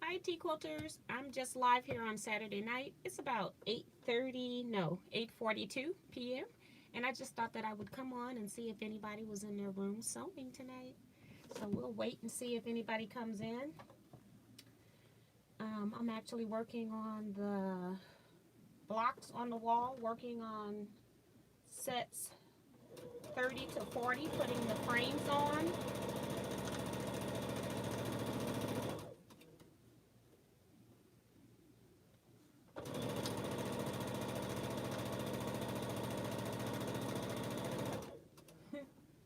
Hi, Teaquilters. I'm just live here on Saturday night. It's about 8:30, no, 8:42 p.m. And I just thought that I would come on and see if anybody was in their room sewing tonight. So we'll wait and see if anybody comes in. I'm actually working on the blocks on the wall, working on sets 30 to 40, putting the frames on.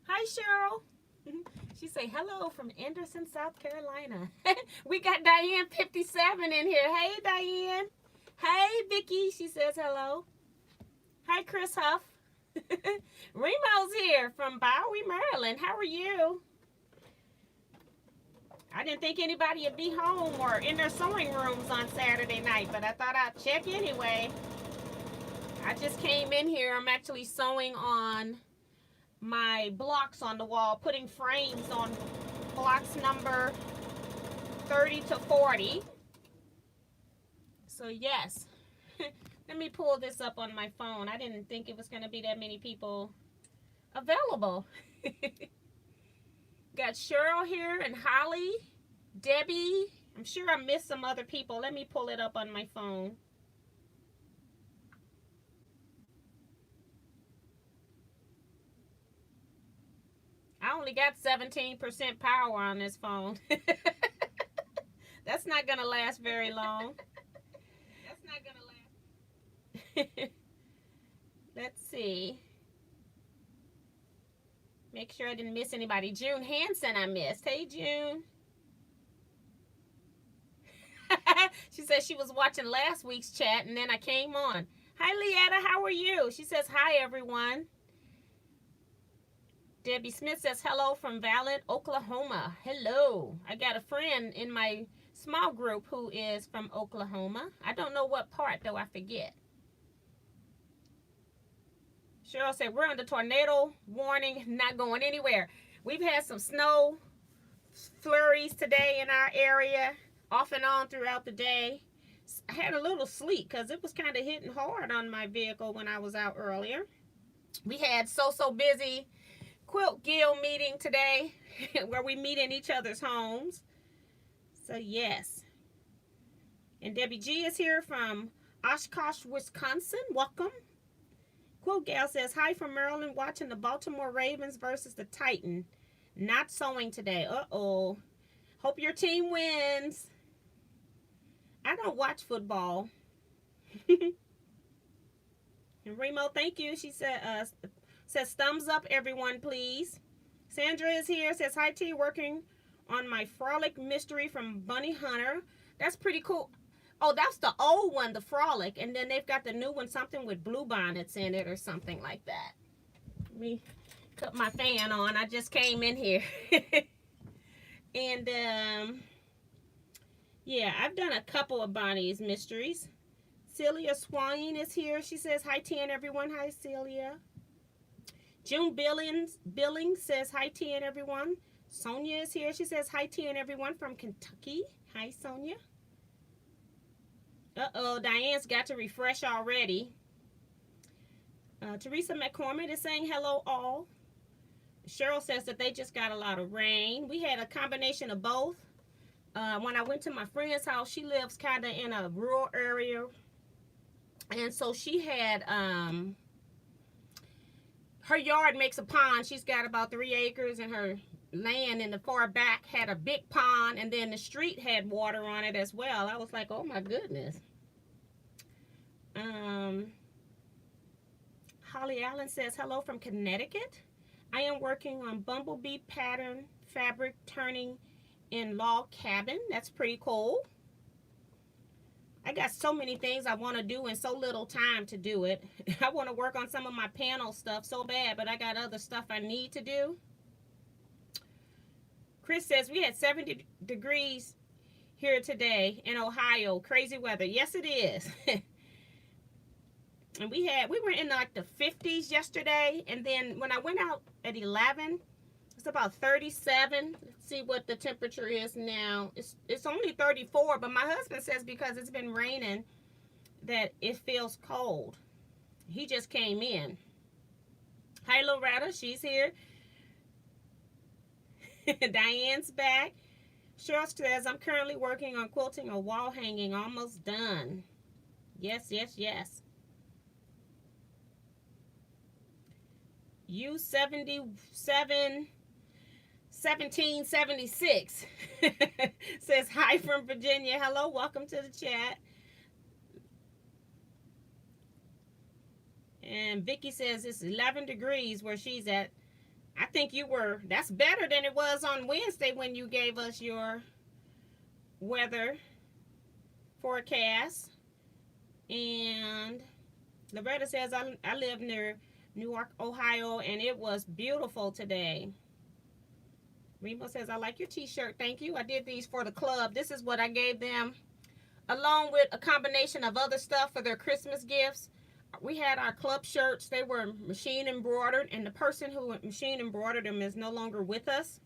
Hi, Cheryl. She say hello from Anderson, South Carolina. We got Diane 57 in here. Hey, Diane. Hey, Vicky. She says hello. Hi, Chris Huff. Remo's here from Bowie, Maryland. How are you? I didn't think anybody would be home or in their sewing rooms on Saturday night, but I thought I'd check anyway. I just came in here. I'm actually sewing on my blocks on the wall, putting frames on blocks number 30 to 40. So yes, let me pull this up on my phone. I didn't think it was going to be that many people available. Got Cheryl here and Holly, Debbie. I'm sure I missed some other people. Let me pull it up on my phone. I only got 17% power on this phone. That's not going to last very long. That's not going to last. Let's see. Make sure I didn't miss anybody. June Hansen I missed. Hey, June. She says she was watching last week's chat and then I came on. Hi, Leetta. How are you? She says, hi, everyone. Debbie Smith says, hello from Valid, Oklahoma. Hello. I got a friend in my small group who is from Oklahoma. I don't know what part, though. I forget. Cheryl said, we're under tornado warning, not going anywhere. We've had some snow flurries today in our area, off and on throughout the day. I had a little sleep because it was kind of hitting hard on my vehicle when I was out earlier. We had so busy Quilt Guild meeting today where we meet in each other's homes. So yes. And Debbie G is here from Oshkosh, Wisconsin. Welcome. Quilt Gal says, hi from Maryland, watching the Baltimore Ravens versus the Titan. Not sewing today. Uh-oh. Hope your team wins. I don't watch football. And Remo, thank you. She said, says thumbs up, everyone, please. Sandra is here. Says, hi, T. Working on my Frolic Mystery from Bunny Hunter. That's pretty cool. Oh, that's the old one, the Frolic. And then they've got the new one, something with blue bonnets in it or something like that. Let me cut my fan on. I just came in here. And, yeah, I've done a couple of Bonnie's mysteries. Celia Swain is here. She says, hi, T, and everyone. Hi, Celia. June Billings says, hi, T, and everyone. Sonia is here. She says, hi, T, and everyone from Kentucky. Hi, Sonia. Uh-oh, Diane's got to refresh already. Teresa McCormick is saying, hello, all. Cheryl says that they just got a lot of rain. We had a combination of both. When I went to my friend's house, she lives kind of in a rural area. And so she had, her yard makes a pond. She's got about 3 acres, and her land in the far back had a big pond, and then the street had water on it as well. I was like, oh my goodness. Holly Allen says, hello from Connecticut. I am working on bumblebee pattern fabric turning in log cabin. That's pretty cool. I got so many things I want to do and so little time to do it. I want to work on some of my panel stuff so bad, but I got other stuff I need to do. Chris says, we had 70 degrees here today in Ohio. Crazy weather. Yes, it is. And we were in like the 50s yesterday. And then when I went out at 11, It's about 37. Let's see what the temperature is now. It's only 34, but my husband says because it's been raining that it feels cold. He just came in. Hi, Loretta. She's here. Diane's back. Cheryl says, I'm currently working on quilting a wall hanging. Almost done. Yes, yes, yes. U77 1776 says hi from Virginia. Hello, welcome to the chat. And Vicky says it's 11 degrees where she's at. I think you were, that's better than it was on Wednesday when you gave us your weather forecast. And Loretta says, I live near Newark, Ohio, and it was beautiful today. Remo says, I like your t-shirt. Thank you. I did these for the club. This is what I gave them, along with a combination of other stuff for their Christmas gifts. We had our club shirts. They were machine embroidered, and the person who machine embroidered them is no longer with us,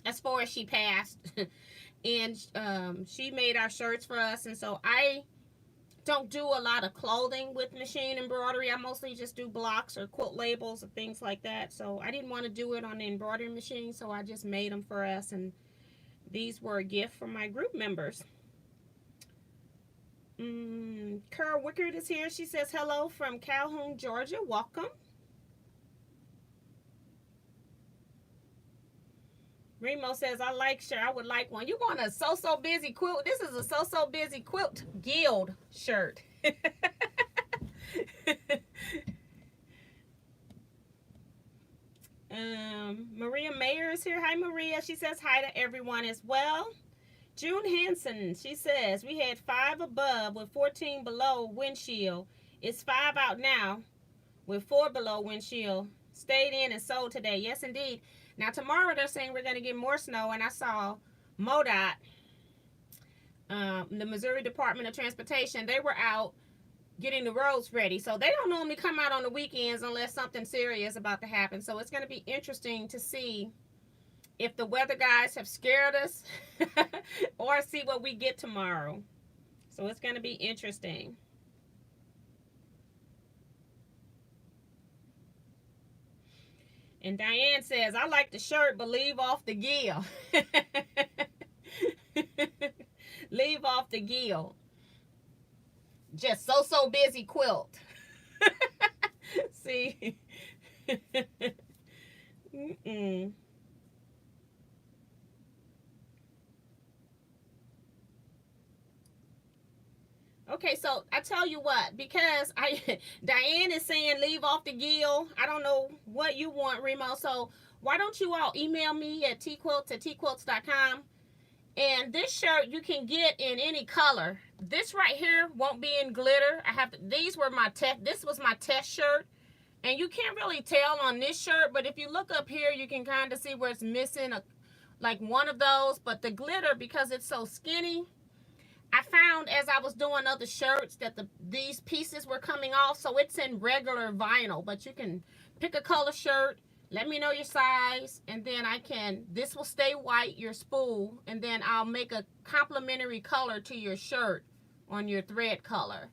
as far as she passed. And she made our shirts for us. And so I don't do a lot of clothing with machine embroidery. I mostly just do blocks or quilt labels and things like that. So I didn't want to do it on the embroidery machine, so I just made them for us. And these were a gift from my group members. Carl Wickard is here. She says hello from Calhoun, Georgia. Welcome. Remo says, I like shirt. I would like one. You want a So Busy quilt? This is a So Busy quilt guild shirt. Maria Mayer is here. Hi, Maria. She says hi to everyone as well. June Hanson, she says, we had 5 above with 14 below windshield. It's 5 out now with 4 below windshield. Stayed in and sold today. Yes, indeed. Now, tomorrow they're saying we're going to get more snow, and I saw MoDOT, the Missouri Department of Transportation, they were out getting the roads ready. So they don't normally come out on the weekends unless something serious about to happen. So it's going to be interesting to see if the weather guys have scared us or see what we get tomorrow. So it's going to be interesting. And Diane says, I like the shirt, but leave off the gill. Leave off the gill. Just so busy quilt. See? Okay, so I tell you what, because Diane is saying leave off the gill. I don't know what you want, Remo. So why don't you all email me at teaquilts@teaquilts.com. And this shirt you can get in any color. This right here won't be in glitter. These were my test. This was my test shirt. And you can't really tell on this shirt, but if you look up here, you can kind of see where it's missing like one of those. But the glitter, because it's so skinny, I found as I was doing other shirts that these pieces were coming off. So it's in regular vinyl, but you can pick a color shirt, let me know your size, and then this will stay white, your spool, and then I'll make a complementary color to your shirt on your thread color.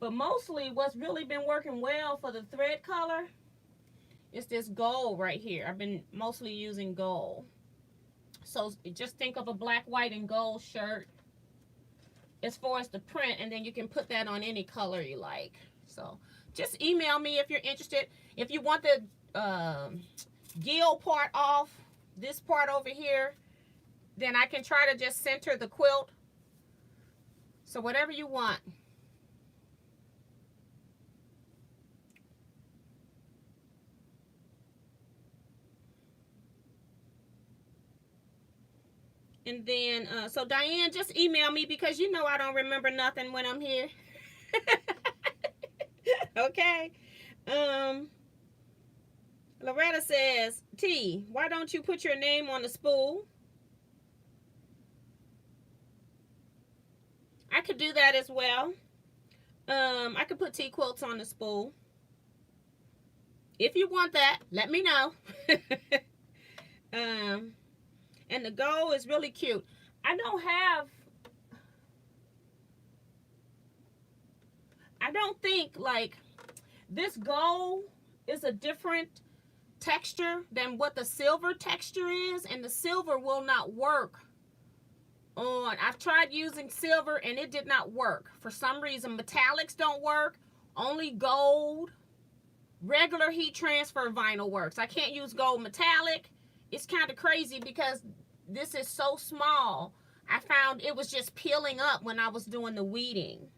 But mostly what's really been working well for the thread color is this gold right here. I've been mostly using gold. So just think of a black, white, and gold shirt as far as the print, and then you can put that on any color you like. So just email me if you're interested. If you want the gill part off, this part over here, then I can try to just center the quilt. So whatever you want. And then, so Diane, just email me because you know I don't remember nothing when I'm here. Okay. Loretta says, T, why don't you put your name on the spool? I could do that as well. I could put Teaquilts on the spool. If you want that, let me know. And the gold is really cute. I don't think like this gold is a different texture than what the silver texture is, and the silver will not work on. I've tried using silver and it did not work. For some reason, metallics don't work. Only gold, regular heat transfer vinyl works. I can't use gold metallic. It's kind of crazy because this is so small. I found it was just peeling up when I was doing the weeding.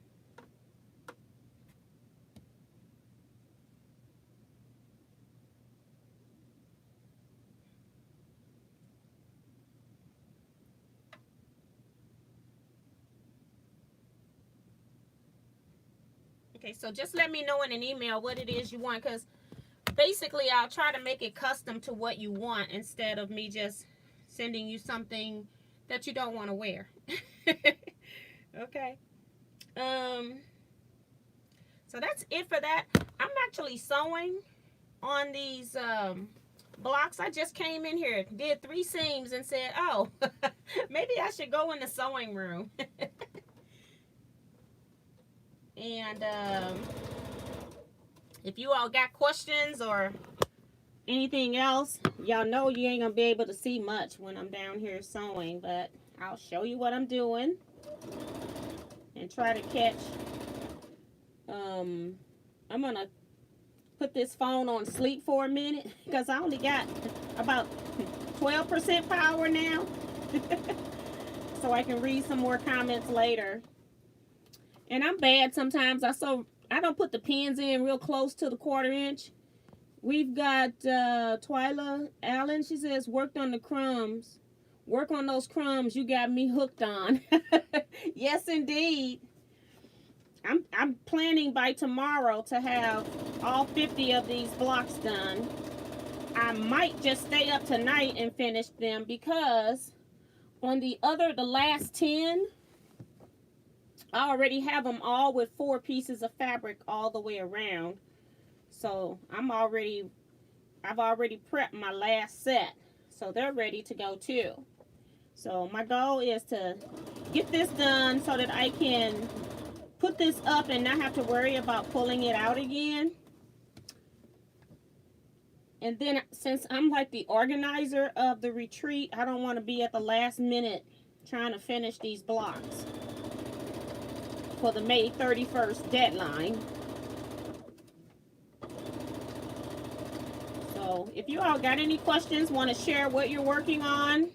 Okay, so just let me know in an email what it is you want, because basically I'll try to make it custom to what you want instead of me just sending you something that you don't want to wear. Okay. So that's it for that. I'm actually sewing on these blocks. I just came in here, did 3 seams, and said, oh, maybe I should go in the sewing room. And if you all got questions or anything else, y'all know you ain't gonna be able to see much when I'm down here sewing, but I'll show you what I'm doing and try to catch. I'm gonna put this phone on sleep for a minute because I only got about 12% power now. So I can read some more comments later. And I'm bad sometimes. I don't put the pins in real close to the 1/4 inch. We've got Twyla Allen. She says, worked on the crumbs. Work on those crumbs you got me hooked on. Yes, indeed. I'm planning by tomorrow to have all 50 of these blocks done. I might just stay up tonight and finish them because on the last 10, I already have them all with 4 pieces of fabric all the way around. So I've already prepped my last set. So they're ready to go too. So my goal is to get this done so that I can put this up and not have to worry about pulling it out again. And then since I'm like the organizer of the retreat, I don't want to be at the last minute trying to finish these blocks for the May 31st deadline. So if you all got any questions, want to share what you're working on,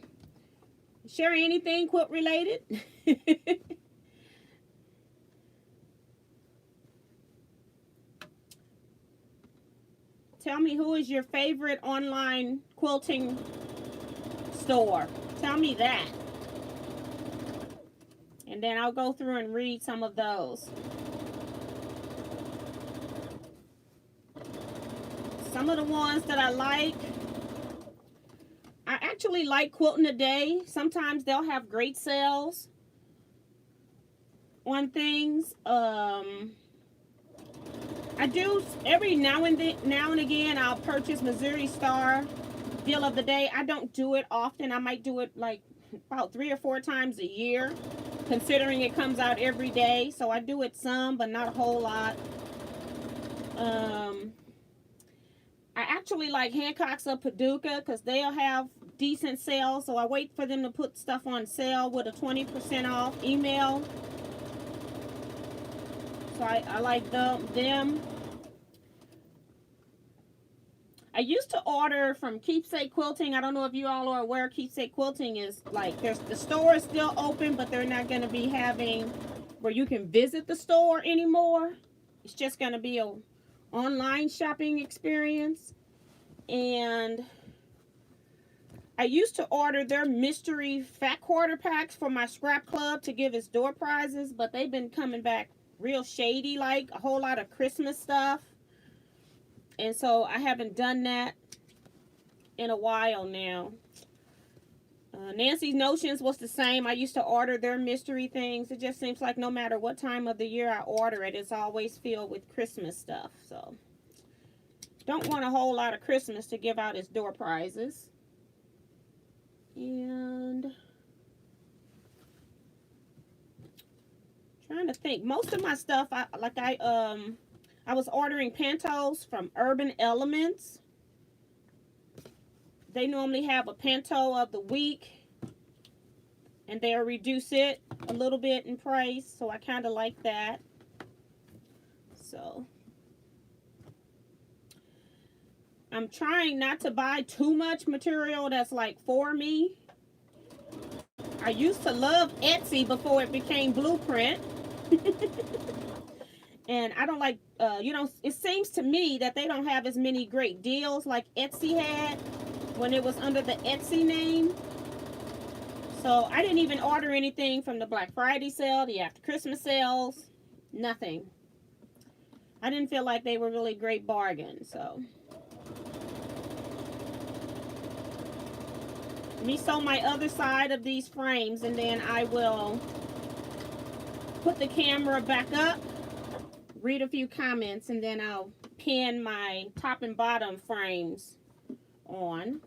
share anything quilt related. Tell me, who is your favorite online quilting store? Tell me that. And then I'll go through and read some of those. Some of the ones that I like. I actually like Quilting a Day. Sometimes they'll have great sales on things. I do every now and again I'll purchase Missouri Star deal of the day. I don't do it often. I might do it like about 3 or 4 times a year, considering it comes out every day. So I do it some, but not a whole lot. I actually like Hancock's of Paducah because they'll have decent sales. So I wait for them to put stuff on sale with a 20% off email. So I like them. I used to order from Keepsake Quilting. I don't know if you all are aware, Keepsake Quilting is like, the store is still open, but they're not going to be having where you can visit the store anymore. It's just going to be a online shopping experience. And I used to order their mystery fat quarter packs for my scrap club to give as door prizes, but they've been coming back real shady, like a whole lot of Christmas stuff. And so I haven't done that in a while now. Nancy's Notions was the same. I used to order their mystery things. It just seems like no matter what time of the year I order it, it's always filled with Christmas stuff. So don't want a whole lot of Christmas to give out as door prizes. And trying to think, most of my stuff, I was ordering pantos from Urban Elements. They normally have a panto of the week, and they'll reduce it a little bit in price, so I kind of like that. So I'm trying not to buy too much material that's like for me. I used to love Etsy before it became Blueprint. And I don't like, you know, it seems to me that they don't have as many great deals like Etsy had when it was under the Etsy name. So I didn't even order anything from the Black Friday sale, the after Christmas sales, nothing. I didn't feel like they were really great bargains. So let me sew my other side of these frames, and then I will put the camera back up, read a few comments, and then I'll pin my top and bottom frames on.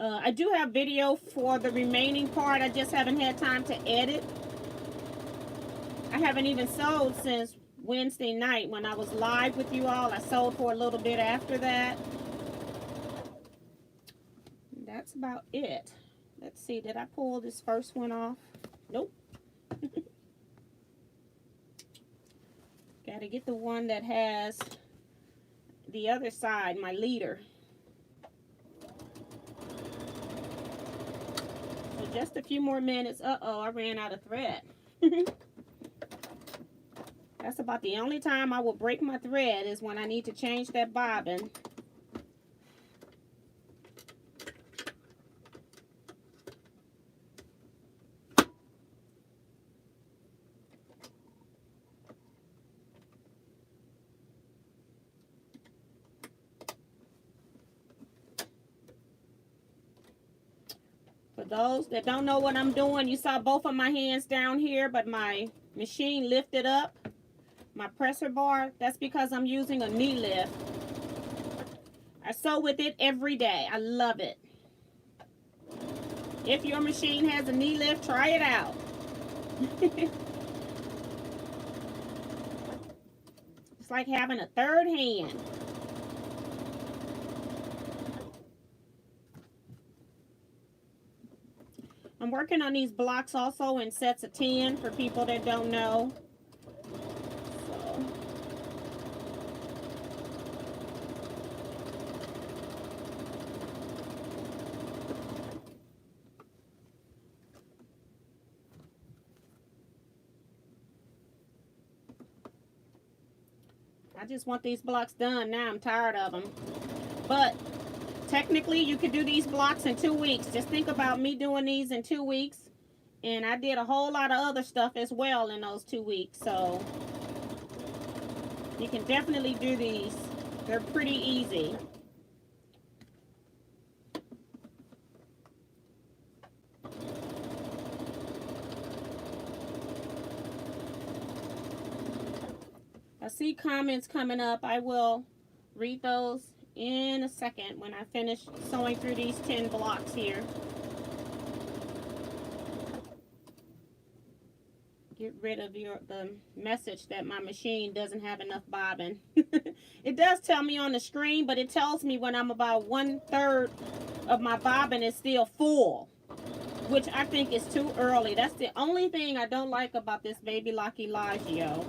I do have video for the remaining part. I just haven't had time to edit. I haven't even sewed since Wednesday night when I was live with you all. I sewed for a little bit after that. That's about it. Let's see, did I pull this first one off? Nope. Got to get the one that has the other side, my leader. So just a few more minutes. Uh-oh, I ran out of thread. That's about the only time I will break my thread, is when I need to change that bobbin. For those that don't know what I'm doing, you saw both of my hands down here, but my machine lifted up my presser bar. That's because I'm using a knee lift. I sew with it every day. I love it. If your machine has a knee lift, try it out. It's like having a third hand. I'm working on these blocks also in sets of 10 for people that don't know. So I just want these blocks done now. I'm tired of them. But technically, you could do these blocks in 2 weeks. Just think about me doing these in 2 weeks. And I did a whole lot of other stuff as well in those 2 weeks. So you can definitely do these. They're pretty easy. I see comments coming up. I will read those in a second when I finish sewing through these 10 blocks here. Get rid of the message that my machine doesn't have enough bobbin. It does tell me on the screen, but it tells me when I'm about 1/3 of my bobbin is still full, which I think is too early. That's the only thing I don't like about this Baby Lock Elagio.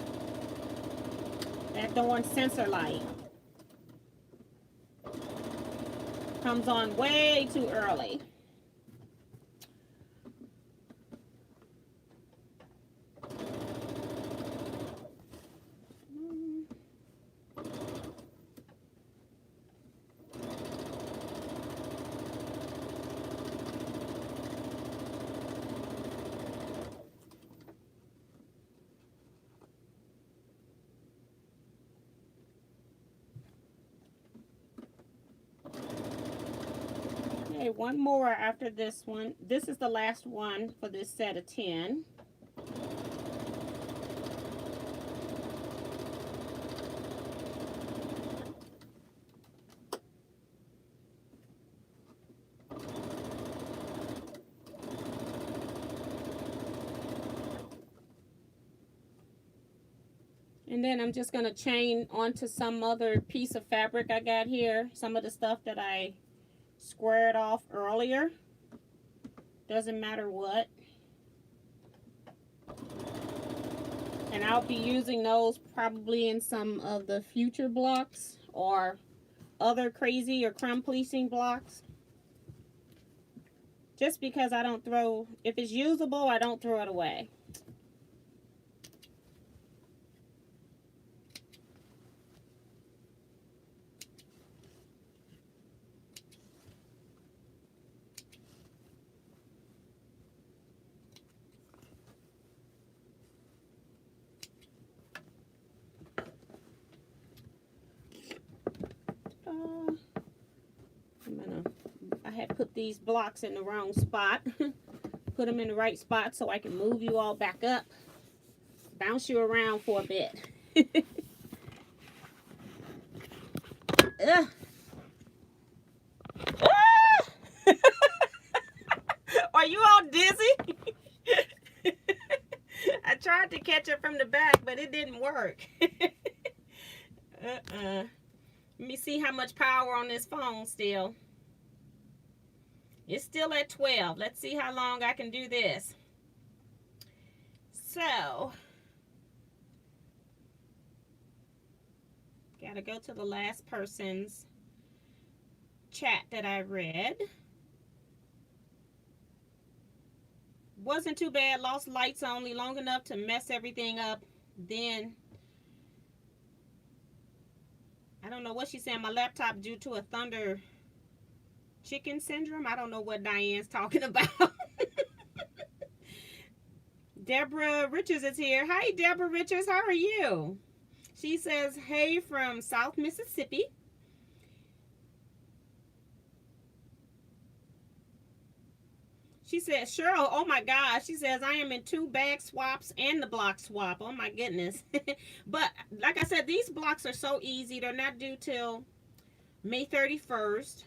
That darn sensor light comes on way too early. Okay, one more after this one. This is the last one for this set of 10. And then I'm just going to chain onto some other piece of fabric I got here. Some of the stuff that I squared off earlier. Doesn't matter what. And I'll be using those probably in some of the future blocks or other crazy or crumb pleasing blocks. Just because I don't throw, if it's usable, I don't throw it away. I had put these blocks in the wrong spot. Put them in the right spot so I can move you all back up. Bounce you around for a bit. Are you all dizzy? I tried to catch it from the back, but it didn't work. Let me see how much power on this phone still. It's still at 12. Let's see how long I can do this. So, gotta go to the last person's chat that I read. Wasn't too bad. Lost lights only long enough to mess everything up. Then, I don't know what she's saying. My laptop due to a thunder chicken syndrome. I don't know what Diane's talking about. Deborah Richards is here. Hi, Deborah Richards. How are you? She says, hey from South Mississippi. She says, Cheryl, oh my gosh. She says, I am in 2 bag swaps and the block swap. Oh my goodness. But like I said, these blocks are so easy. They're not due till May 31st.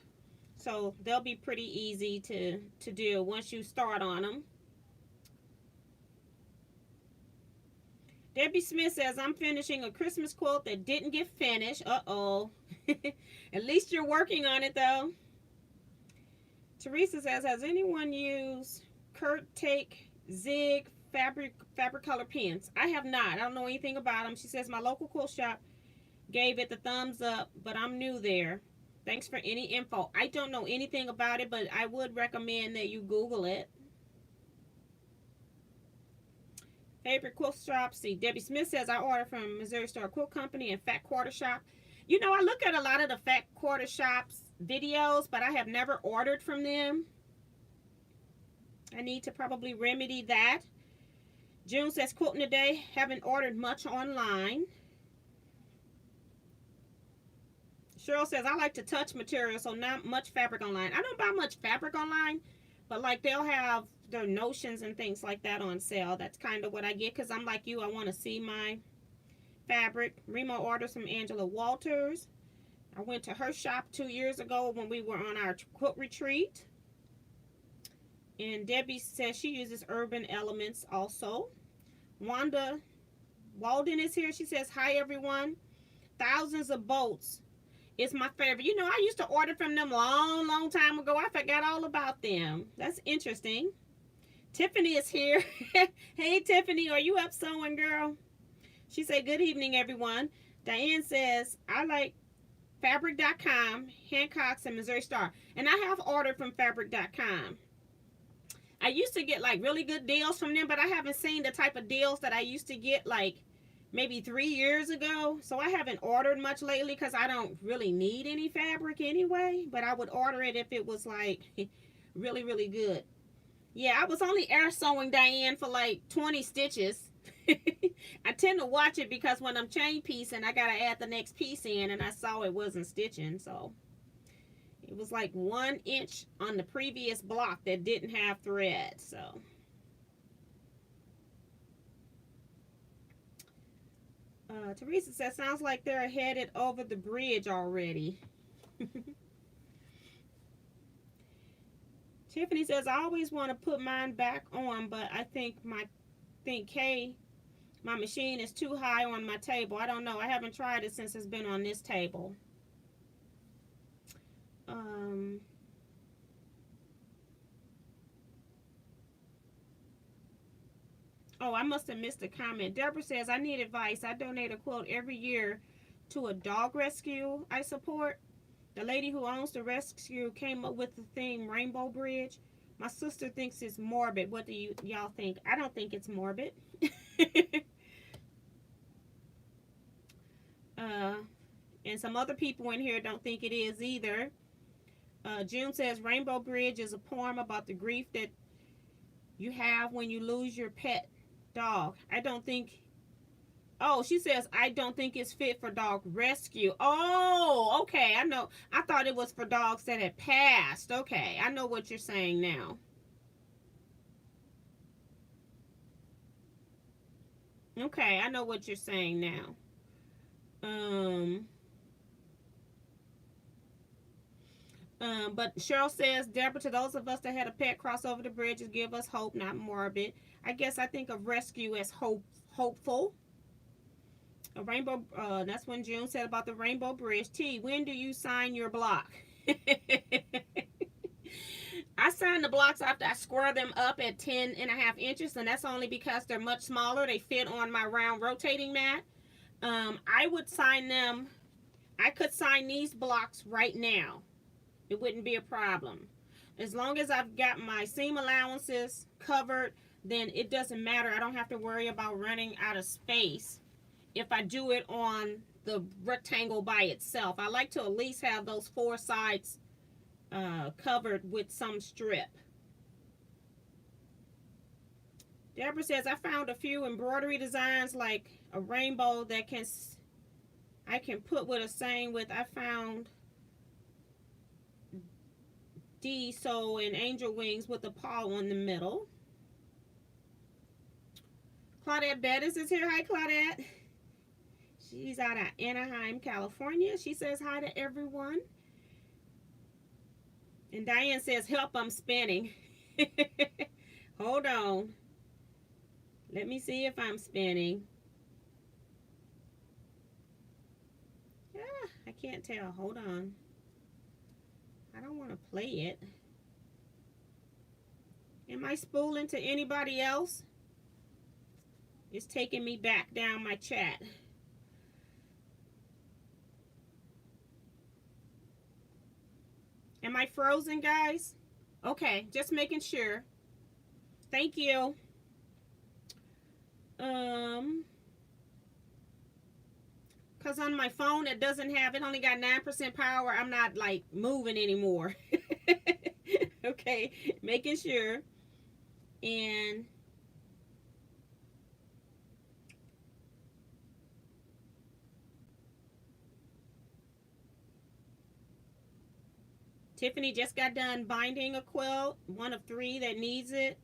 So they'll be pretty easy to do once you start on them. Debbie Smith says, I'm finishing a Christmas quilt that didn't get finished. Uh-oh. At least you're working on it, though. Teresa says, has anyone used Kurt Take Zig fabric color pens? I have not. I don't know anything about them. She says, my local quilt shop gave it the thumbs up, but I'm new there. Thanks for any info. I don't know anything about it, but I would recommend that you Google it. Favorite quilt shop. See, Debbie Smith says, I order from Missouri Star Quilt Company and Fat Quarter Shop. You know, I look at a lot of the Fat Quarter Shops videos, but I have never ordered from them. I need to probably remedy that. June says, quilting today. Haven't ordered much online. Cheryl says, I like to touch material, so not much fabric online. I don't buy much fabric online, but like they'll have their notions and things like that on sale. That's kind of what I get because I'm like you. I want to see my fabric. Remo orders from Angela Walters. I went to her shop 2 years ago when we were on our quilt retreat. And Debbie says she uses Urban Elements also. Wanda Walden is here. She says, hi everyone. Thousands of Boats is my favorite. You know, I used to order from them long time ago. I forgot all about them. That's interesting. Tiffany is here. Hey, Tiffany, are you up sewing, girl? She said, good evening, everyone. Diane says, I like fabric.com, Hancock's, and Missouri Star. And I have ordered from fabric.com. I used to get like really good deals from them, but I haven't seen the type of deals that I used to get like maybe 3 years ago. So I haven't ordered much lately because I don't really need any fabric anyway. But I would order it if it was like really good. Yeah, I was only air sewing, Diane, for like 20 stitches. I tend to watch it because when I'm chain piecing, I gotta add the next piece in, and I saw it wasn't stitching, so it was like 1 inch on the previous block that didn't have thread. So Teresa says, sounds like they're headed over the bridge already. Tiffany says, I always want to put mine back on, but I think Kay My machine is too high on my table. I don't know. I haven't tried it since it's been on this table. Oh, I must have missed a comment. Deborah says, I need advice. I donate a quilt every year to a dog rescue I support. The lady who owns the rescue came up with the theme Rainbow Bridge. My sister thinks it's morbid. What do y'all think? I don't think it's morbid. And some other people in here don't think it is either. June says Rainbow Bridge is a poem about the grief that you have when you lose your pet dog. I don't think. Oh, she says I don't think it's fit for dog rescue. Oh, okay. I know. I thought it was for dogs that had passed. Okay, I know what you're saying now. Okay, I know what you're saying now. But Cheryl says, Deborah, to those of us that had a pet cross over the bridges, give us hope, not morbid. I guess I think of rescue as hopeful. A rainbow, that's when June said about the Rainbow Bridge. T, when do you sign your block? I sign the blocks after I square them up at 10.5 inches, and that's only because they're much smaller. They fit on my round rotating mat. I would sign them. I could sign these blocks right now. It wouldn't be a problem. As long as I've got my seam allowances covered, then it doesn't matter. I don't have to worry about running out of space if I do it on the rectangle by itself. I like to at least have those 4 sides covered with some strip. Deborah says, I found a few embroidery designs like a rainbow that I can put with a saying with. I found D so and angel wings with a paw in the middle. Claudette Bettis is here. Hi, Claudette. She's out of Anaheim, California. She says hi to everyone. And Diane says, help, I'm spinning. Hold on. Let me see if I'm spinning. I can't tell. Hold on. I don't want to play it. Am I spooling to anybody else? It's taking me back down my chat. Am I frozen, guys? Okay, just making sure. Thank you. Because on my phone, it doesn't have, it only got 9% power. I'm not like moving anymore. Okay, making sure. And Tiffany just got done binding a quilt, one of 3 that needs it.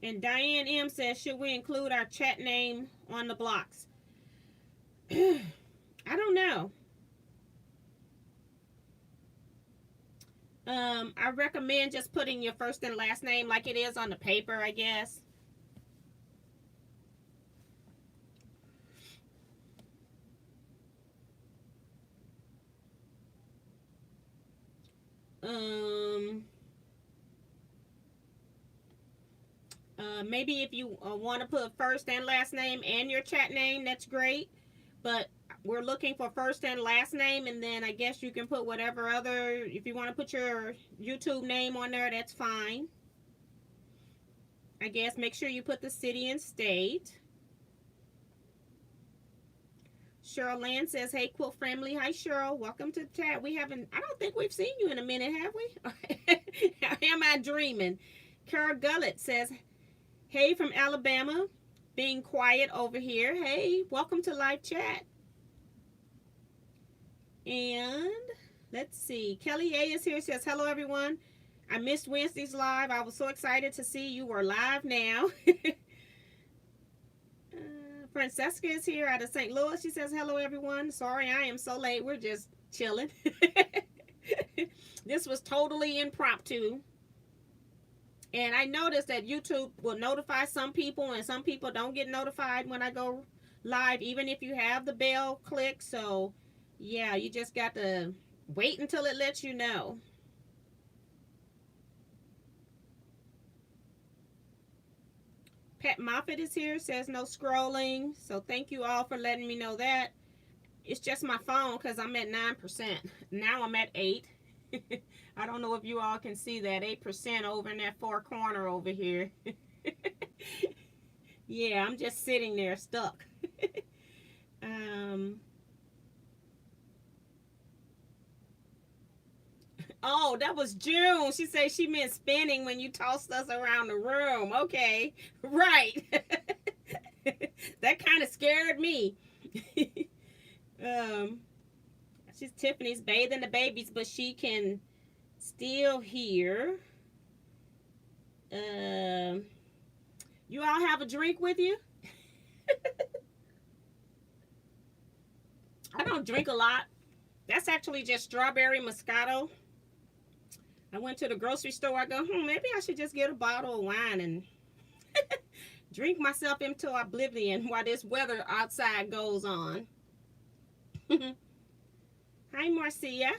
And Diane M says, should we include our chat name on the blocks? I don't know. I recommend just putting your first and last name like it is on the paper, I guess. Maybe if you want to put first and last name and your chat name, that's great. But we're looking for first and last name, and then I guess you can put whatever other, if you want to put your YouTube name on there, that's fine. I guess make sure you put the city and state. Cheryl Land says, hey, Quilt Family. Hi, Cheryl. Welcome to the chat. I don't think we've seen you in a minute, have we? Am I dreaming? Carol Gullett says, hey, from Alabama. Being quiet over here. Hey, welcome to live chat. And let's see. Kelly A is here. Says, hello, everyone. I missed Wednesday's live. I was so excited to see you were live now. Francesca is here out of St. Louis. She says, hello, everyone. Sorry, I am so late. We're just chilling. This was totally impromptu. And I noticed that YouTube will notify some people and some people don't get notified when I go live, even if you have the bell clicked. So yeah, you just got to wait until it lets you know. Pat Moffat is here, says no scrolling. So thank you all for letting me know that. It's just my phone because I'm at 9%. Now I'm at 8. I don't know if you all can see that 8% over in that far corner over here. Yeah, I'm just sitting there stuck. Oh, that was June. She said she meant spinning when you tossed us around the room. Okay, right. That kind of scared me. She's Tiffany's bathing the babies, but she can still hear. You all have a drink with you? I don't drink a lot. That's actually just strawberry Moscato. I went to the grocery store. I go, maybe I should just get a bottle of wine and drink myself into oblivion while this weather outside goes on. Hi, Marcia.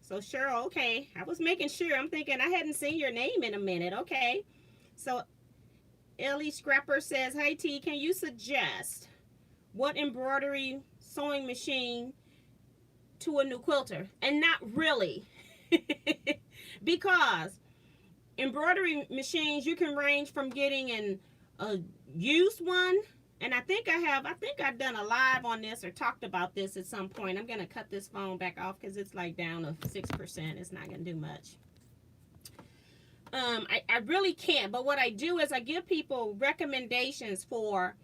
So Cheryl, okay. I was making sure. I'm thinking I hadn't seen your name in a minute. Okay. So Ellie Scrapper says, hey T, can you suggest what embroidery sewing machine to a new quilter? And not really. Because embroidery machines, you can range from getting a used one, and I think I've done a live on this or talked about this at some point. I'm gonna cut this phone back off because it's like down to 6%. It's not gonna do much. I really can't, but what I do is I give people recommendations for,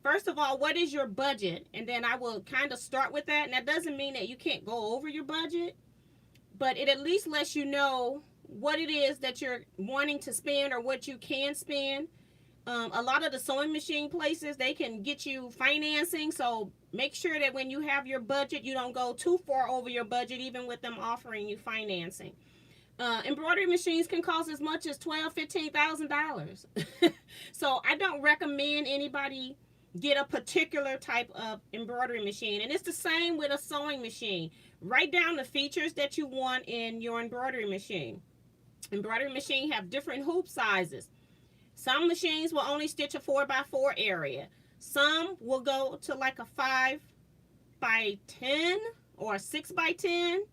first of all, what is your budget? And then I will kind of start with that. And that doesn't mean that you can't go over your budget, but it at least lets you know what it is that you're wanting to spend or what you can spend. A lot of the sewing machine places, they can get you financing, so make sure that when you have your budget, you don't go too far over your budget, even with them offering you financing. Embroidery machines can cost as much as $12,000-$15,000. So I don't recommend anybody get a particular type of embroidery machine. And it's the same with a sewing machine. Write down the features that you want in your embroidery machine. Embroidery machine have different hoop sizes. Some machines will only stitch a 4x4 area. Some will go to like a 5x10 or a 6x10.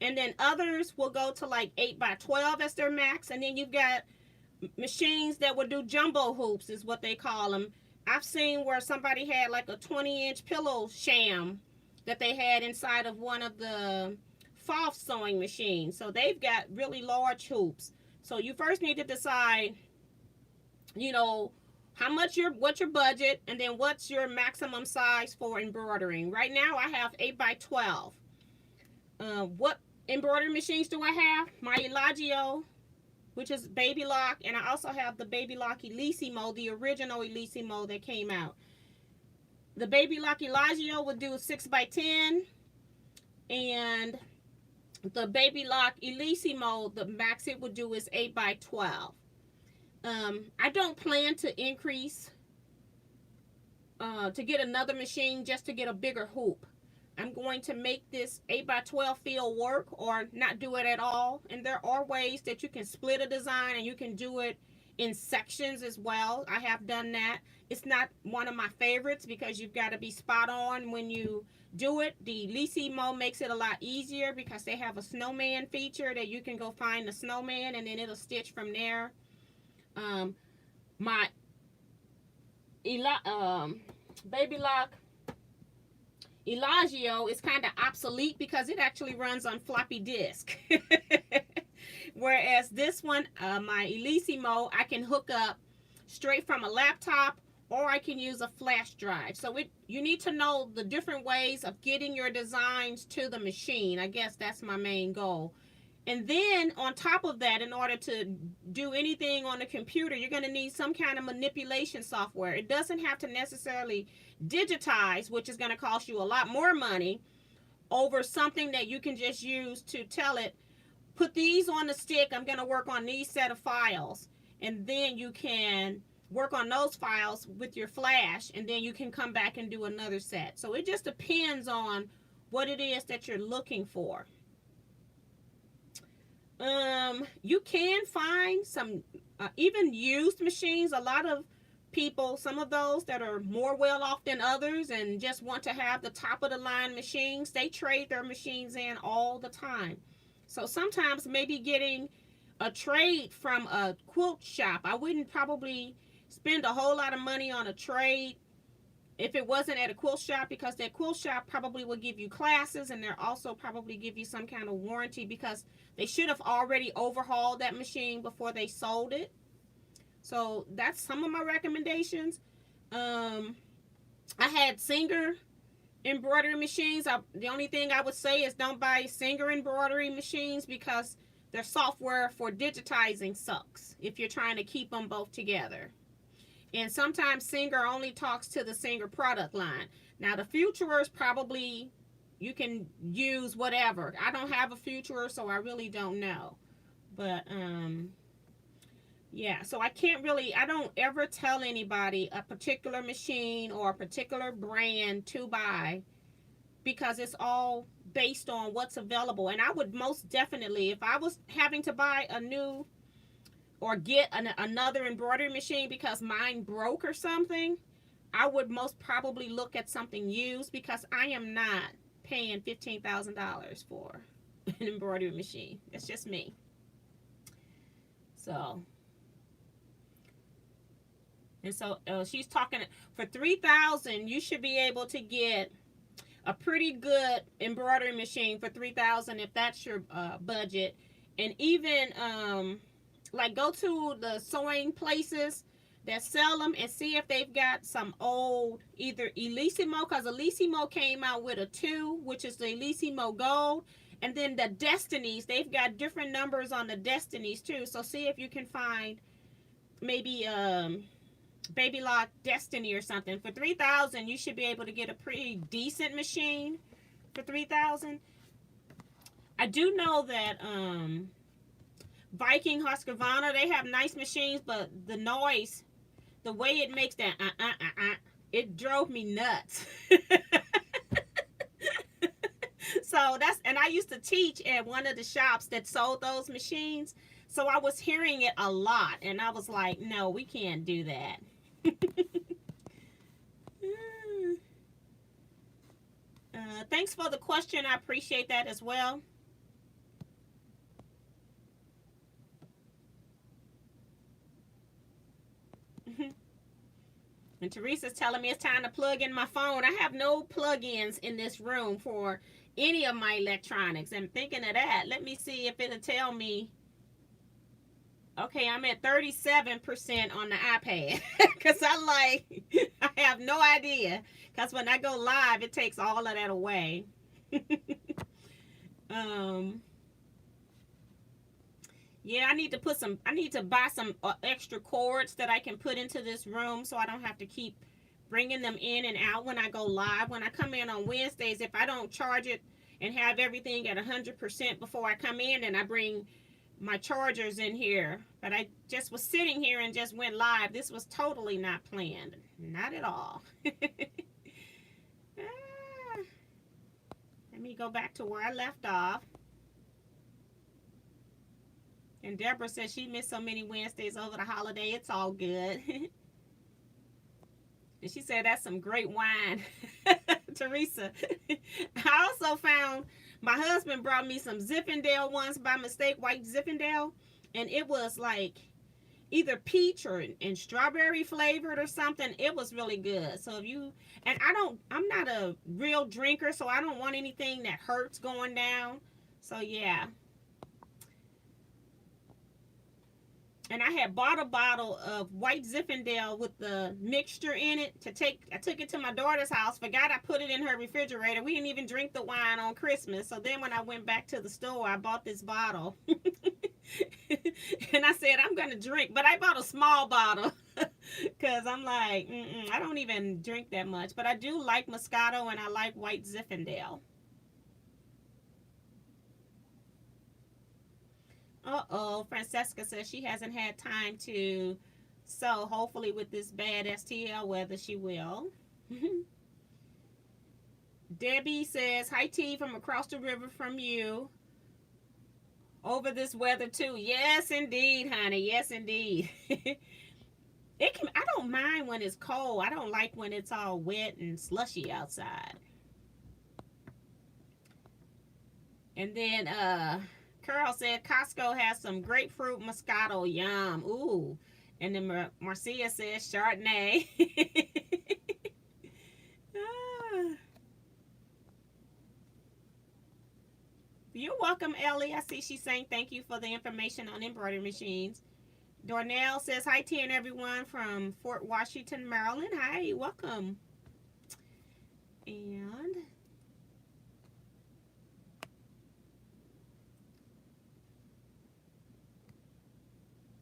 And then others will go to like 8x12 as their max. And then you've got machines that will do jumbo hoops, is what they call them. I've seen where somebody had like a 20-inch pillow sham that they had inside of one of the Foff sewing machines. So they've got really large hoops. So you first need to decide, you know, what's your budget, and then what's your maximum size for embroidering. Right now I have 8x12. What embroidery machines do I have? My Elagio, which is Baby Lock, and I also have the Baby Lock Elissimo, the original Elissimo that came out. The Baby Lock Elagio would do 6x10, and the Baby Lock Elissimo, the max it would do is 8x12. I don't plan to increase to get another machine just to get a bigger hoop. I'm going to make this 8x12 field work or not do it at all. And there are ways that you can split a design and you can do it in sections as well. I have done that. It's not one of my favorites because you've got to be spot on when you do it. The Elissimo makes it a lot easier because they have a snowman feature that you can go find the snowman and then it'll stitch from there. My Baby Lock Elagio is kind of obsolete because it actually runs on floppy disk. Whereas this one, my Elissimo, I can hook up straight from a laptop or I can use a flash drive. So you need to know the different ways of getting your designs to the machine. I guess that's my main goal. And then on top of that, in order to do anything on the computer, you're going to need some kind of manipulation software. It doesn't have to necessarily digitize, which is going to cost you a lot more money, over something that you can just use to tell it, put these on the stick, I'm going to work on these set of files. And then you can work on those files with your flash, and then you can come back and do another set. So it just depends on what it is that you're looking for. You can find some even used machines. A lot of people, some of those that are more well off than others and just want to have the top of the line machines, they trade their machines in all the time. So sometimes maybe getting a trade from a quilt shop, I wouldn't probably spend a whole lot of money on a trade if it wasn't at a quilt shop, because that quilt shop probably will give you classes, and they'll also probably give you some kind of warranty, because they should have already overhauled that machine before they sold it. So that's some of my recommendations. I had Singer embroidery machines. The only thing I would say is don't buy Singer embroidery machines, because their software for digitizing sucks if you're trying to keep them both together. And sometimes Singer only talks to the Singer product line. Now the Futurers, probably you can use whatever. I don't have a Futurer, so I really don't know. But yeah, so I don't ever tell anybody a particular machine or a particular brand to buy, because it's all based on what's available. And I would most definitely, if I was having to buy a new or get another embroidery machine because mine broke or something, I would most probably look at something used, because I am not paying $15,000 for an embroidery machine. It's just me. So, and so she's talking for $3,000. You should be able to get a pretty good embroidery machine for $3,000 if that's your budget. And even like go to the sewing places that sell them and see if they've got some old either Elissimo, because Elissimo came out with a 2, which is the Elissimo Gold, and then the Destinies, they've got different numbers on the Destinies too. So see if you can find maybe Baby Lock Destiny or something. For $3,000 you should be able to get a pretty decent machine for $3,000. I do know that Viking Husqvarna, they have nice machines, but the noise, the way it makes that it drove me nuts. So that's, and I used to teach at one of the shops that sold those machines, so I was hearing it a lot, and I was like, no, we can't do that. Thanks for the question. I appreciate that as well. And Teresa's telling me it's time to plug in my phone. I have no plug-ins in this room for any of my electronics. I'm thinking of that. Let me see if it'll tell me. Okay, I'm at 37% on the iPad. Because I have no idea. Because when I go live, it takes all of that away. Yeah, I need to buy some extra cords that I can put into this room, so I don't have to keep bringing them in and out when I go live. When I come in on Wednesdays, if I don't charge it and have everything at 100% before I come in, then I bring my chargers in here. But I just was sitting here and just went live. This was totally not planned. Not at all. Let me go back to where I left off. And Deborah says she missed so many Wednesdays over the holiday. It's all good. And she said that's some great wine. Teresa. I also found my husband brought me some Zinfandel once by mistake, white Zinfandel. And it was like either peach or and strawberry flavored or something. It was really good. So if you, and I'm not a real drinker, so I don't want anything that hurts going down. So yeah. And I had bought a bottle of white Zinfandel with the mixture in it to take. I took it to my daughter's house. Forgot I put it in her refrigerator. We didn't even drink the wine on Christmas. So then when I went back to the store, I bought this bottle. And I said, I'm going to drink. But I bought a small bottle. Because I'm like, I don't even drink that much. But I do like Moscato and I like white Zinfandel. Uh-oh, Francesca says she hasn't had time to sew. Hopefully with this bad STL weather, she will. Debbie says, hi T, from across the river from you. Over this weather too. Yes, indeed, honey. Yes, indeed. I don't mind when it's cold. I don't like when it's all wet and slushy outside. And then, Carl said Costco has some grapefruit Moscato. Yum. Ooh. And then Marcia says Chardonnay. You're welcome, Ellie. I see she's saying thank you for the information on embroidery machines. Dornell says hi to everyone from Fort Washington, Maryland. Hi, welcome. And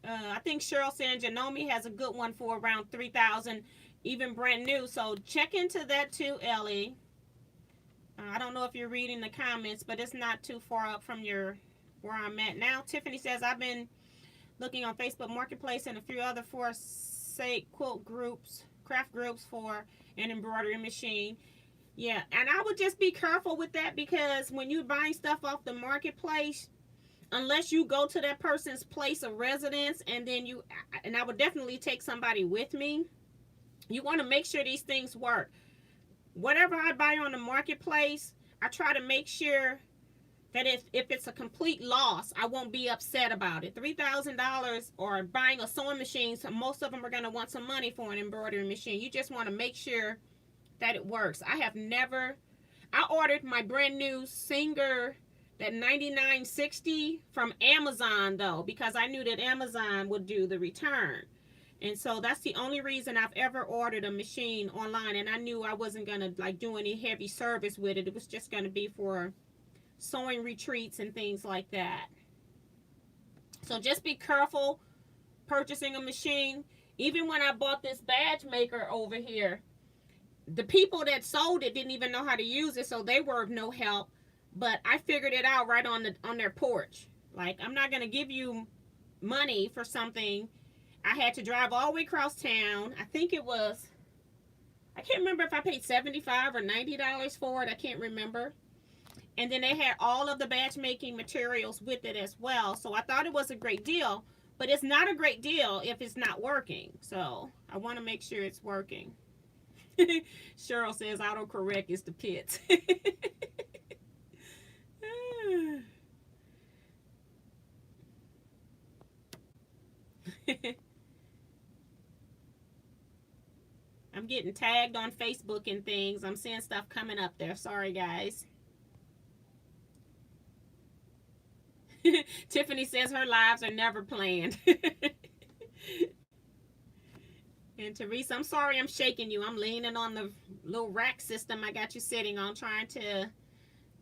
I think Cheryl saying Janome has a good one for around 3,000, even brand new. So check into that too, Ellie. I don't know if you're reading the comments, but it's not too far up from where I'm at now. Tiffany says I've been looking on Facebook Marketplace and a few other forsake quilt groups, craft groups for an embroidery machine. Yeah, and I would just be careful with that, because when you're buying stuff off the marketplace, unless you go to that person's place of residence, and I would definitely take somebody with me. You want to make sure these things work. Whatever I buy on the marketplace, I try to make sure that if it's a complete loss, I won't be upset about it. $3,000 or buying a sewing machine, so most of them are going to want some money for an embroidery machine. You just want to make sure that it works. I ordered my brand new Singer, that 9960 from Amazon though, because I knew that Amazon would do the return. And so that's the only reason I've ever ordered a machine online, and I knew I wasn't going to like do any heavy service with it. It was just going to be for sewing retreats and things like that. So just be careful purchasing a machine. Even when I bought this badge maker over here, the people that sold it didn't even know how to use it, so they were of no help. But I figured it out right on their porch. Like, I'm not going to give you money for something. I had to drive all the way across town. I think it was, I can't remember if I paid $75 or $90 for it. I can't remember. And then they had all of the badge making materials with it as well. So I thought it was a great deal. But it's not a great deal if it's not working. So I want to make sure it's working. Cheryl says autocorrect is the pits. I'm getting tagged on Facebook and things. I'm seeing stuff coming up there. Sorry, guys. Tiffany says her lives are never planned. And Teresa, I'm sorry I'm shaking you. I'm leaning on the little rack system I got you sitting on, trying to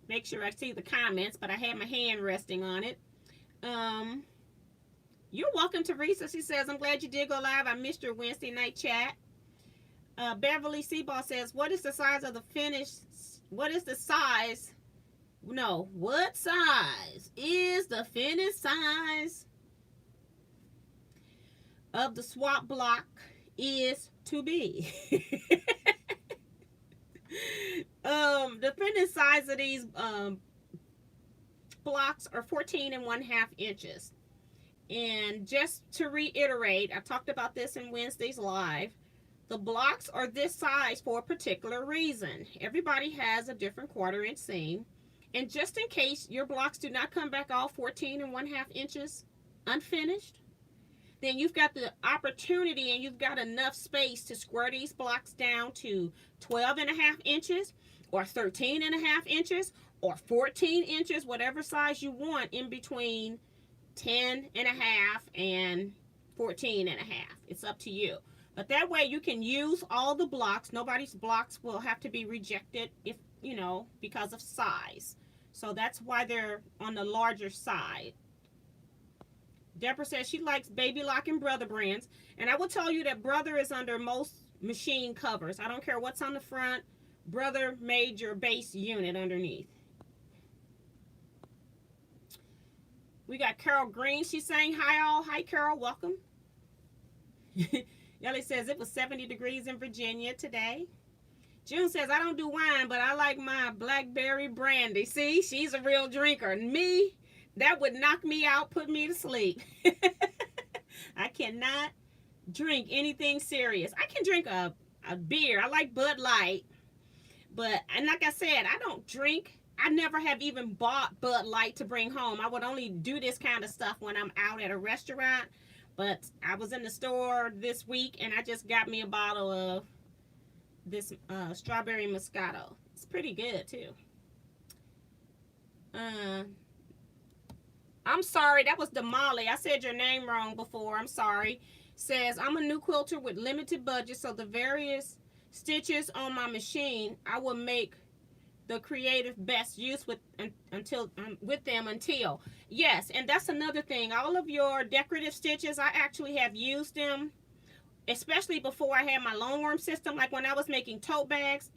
make sure I see the comments, but I had my hand resting on it. You're welcome, Teresa. She says, I'm glad you did go live. I missed your Wednesday night chat. Beverly Seaball says, what is the size of the finish? What is the size? No, what size is the finished size of the swap block is to be. The finished size of these blocks are 14.5 inches. And just to reiterate, I talked about this in Wednesday's live. The blocks are this size for a particular reason. Everybody has a different 1/4 inch seam. And just in case your blocks do not come back all 14.5 inches unfinished, then you've got the opportunity and you've got enough space to square these blocks down to 12.5 inches or 13.5 inches or 14 inches, whatever size you want, in between 10.5 and 14 and a half. It's up to you. But that way you can use all the blocks. Nobody's blocks will have to be rejected if, you know, because of size. So that's why they're on the larger side. Deborah says she likes Baby Lock and Brother brands. And I will tell you that Brother is under most machine covers. I don't care what's on the front. Brother made your base unit underneath. We got Carol Green. She's saying hi all. Hi Carol, welcome. Yelly says it was 70 degrees in Virginia today. June says I don't do wine, but I like my blackberry brandy. See, she's a real drinker. Me, that would knock me out, put me to sleep. I cannot drink anything serious. I can drink a beer. I like Bud Light. But, and like I said, I don't drink. I never have even bought Bud Light to bring home. I would only do this kind of stuff when I'm out at a restaurant. But I was in the store this week and I just got me a bottle of this strawberry Moscato. It's pretty good too. I'm sorry, that was Damali. I said your name wrong before. I'm sorry. Says I'm a new quilter with limited budget, so the various stitches on my machine, I will make the creative best use with them until. Yes, and that's another thing. All of your decorative stitches, I actually have used them, especially before I had my longworm system. Like when I was making tote bags,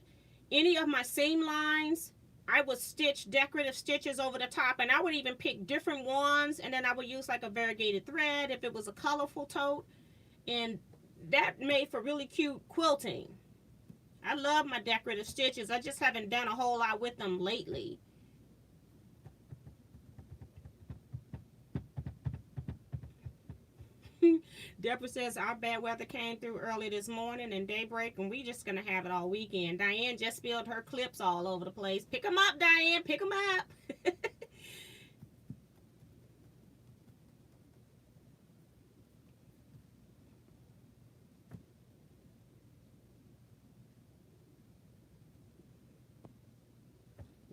any of my seam lines, I would stitch decorative stitches over the top, and I would even pick different ones, and then I would use like a variegated thread if it was a colorful tote, and that made for really cute quilting. I love my decorative stitches. I just haven't done a whole lot with them lately. Deborah says our bad weather came through early this morning and daybreak, and we just gonna have it all weekend. Diane just spilled her clips all over the place. Pick them up, Diane. Pick them up.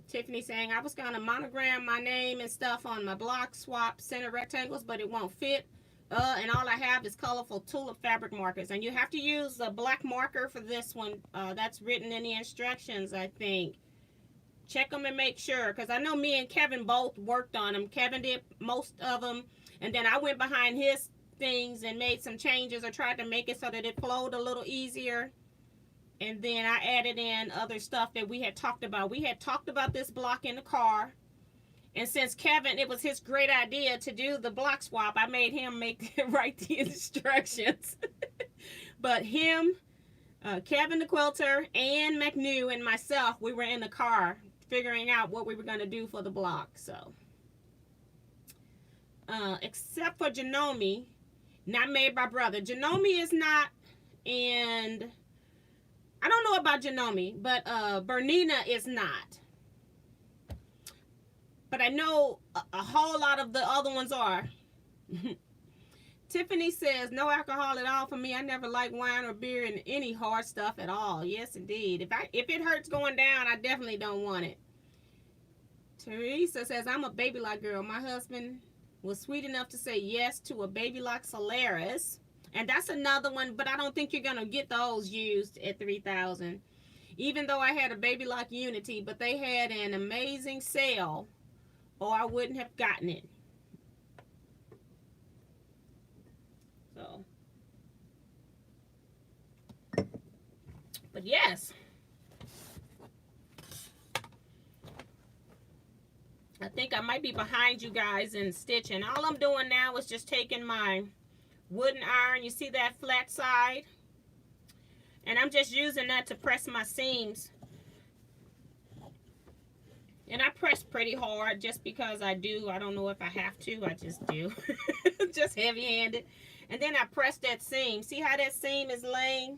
Tiffany saying I was gonna monogram my name and stuff on my block swap center rectangles, but it won't fit. And all I have is colorful tulip fabric markers. And you have to use a black marker for this one. That's written in the instructions, I think. Check them and make sure. Because I know me and Kevin both worked on them. Kevin did most of them. And then I went behind his things and made some changes or tried to make it so that it flowed a little easier. And then I added in other stuff that we had talked about. We had talked about this block in the car. And since Kevin, it was his great idea to do the block swap, I made him write the instructions. But him, Kevin the quilter, Ann McNew, and myself, we were in the car figuring out what we were going to do for the block. So, except for Janome, not made by Brother. Janome is not, and I don't know about Janome, but Bernina is not. But I know a whole lot of the other ones are. Tiffany says, no alcohol at all for me. I never like wine or beer and any hard stuff at all. Yes, indeed. If it hurts going down, I definitely don't want it. Teresa says, I'm a Baby Lock girl. My husband was sweet enough to say yes to a Baby Lock Solaris. And that's another one, but I don't think you're going to get those used at 3,000. Even though I had a Baby Lock Unity, but they had an amazing sale, or I wouldn't have gotten it. So, but yes, I think I might be behind you guys in stitching. All I'm doing now is just taking my wooden iron, you see that flat side, and I'm just using that to press my seams. And I press pretty hard just because I do. I don't know if I have to. I just do. Just heavy-handed. And then I press that seam. See how that seam is laying?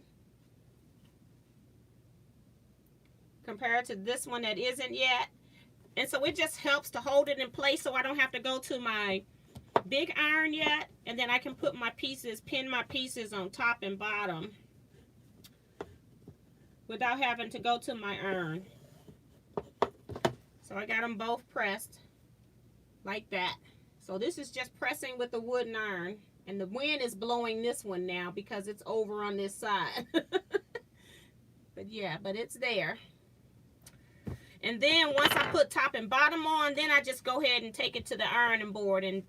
Compared to this one that isn't yet. And so it just helps to hold it in place so I don't have to go to my big iron yet. And then I can put my pieces, pin my pieces on top and bottom without having to go to my iron. So I got them both pressed like that. So this is just pressing with the wooden iron. And the wind is blowing this one now because it's over on this side. But yeah, but it's there. And then once I put top and bottom on, then I just go ahead and take it to the ironing board and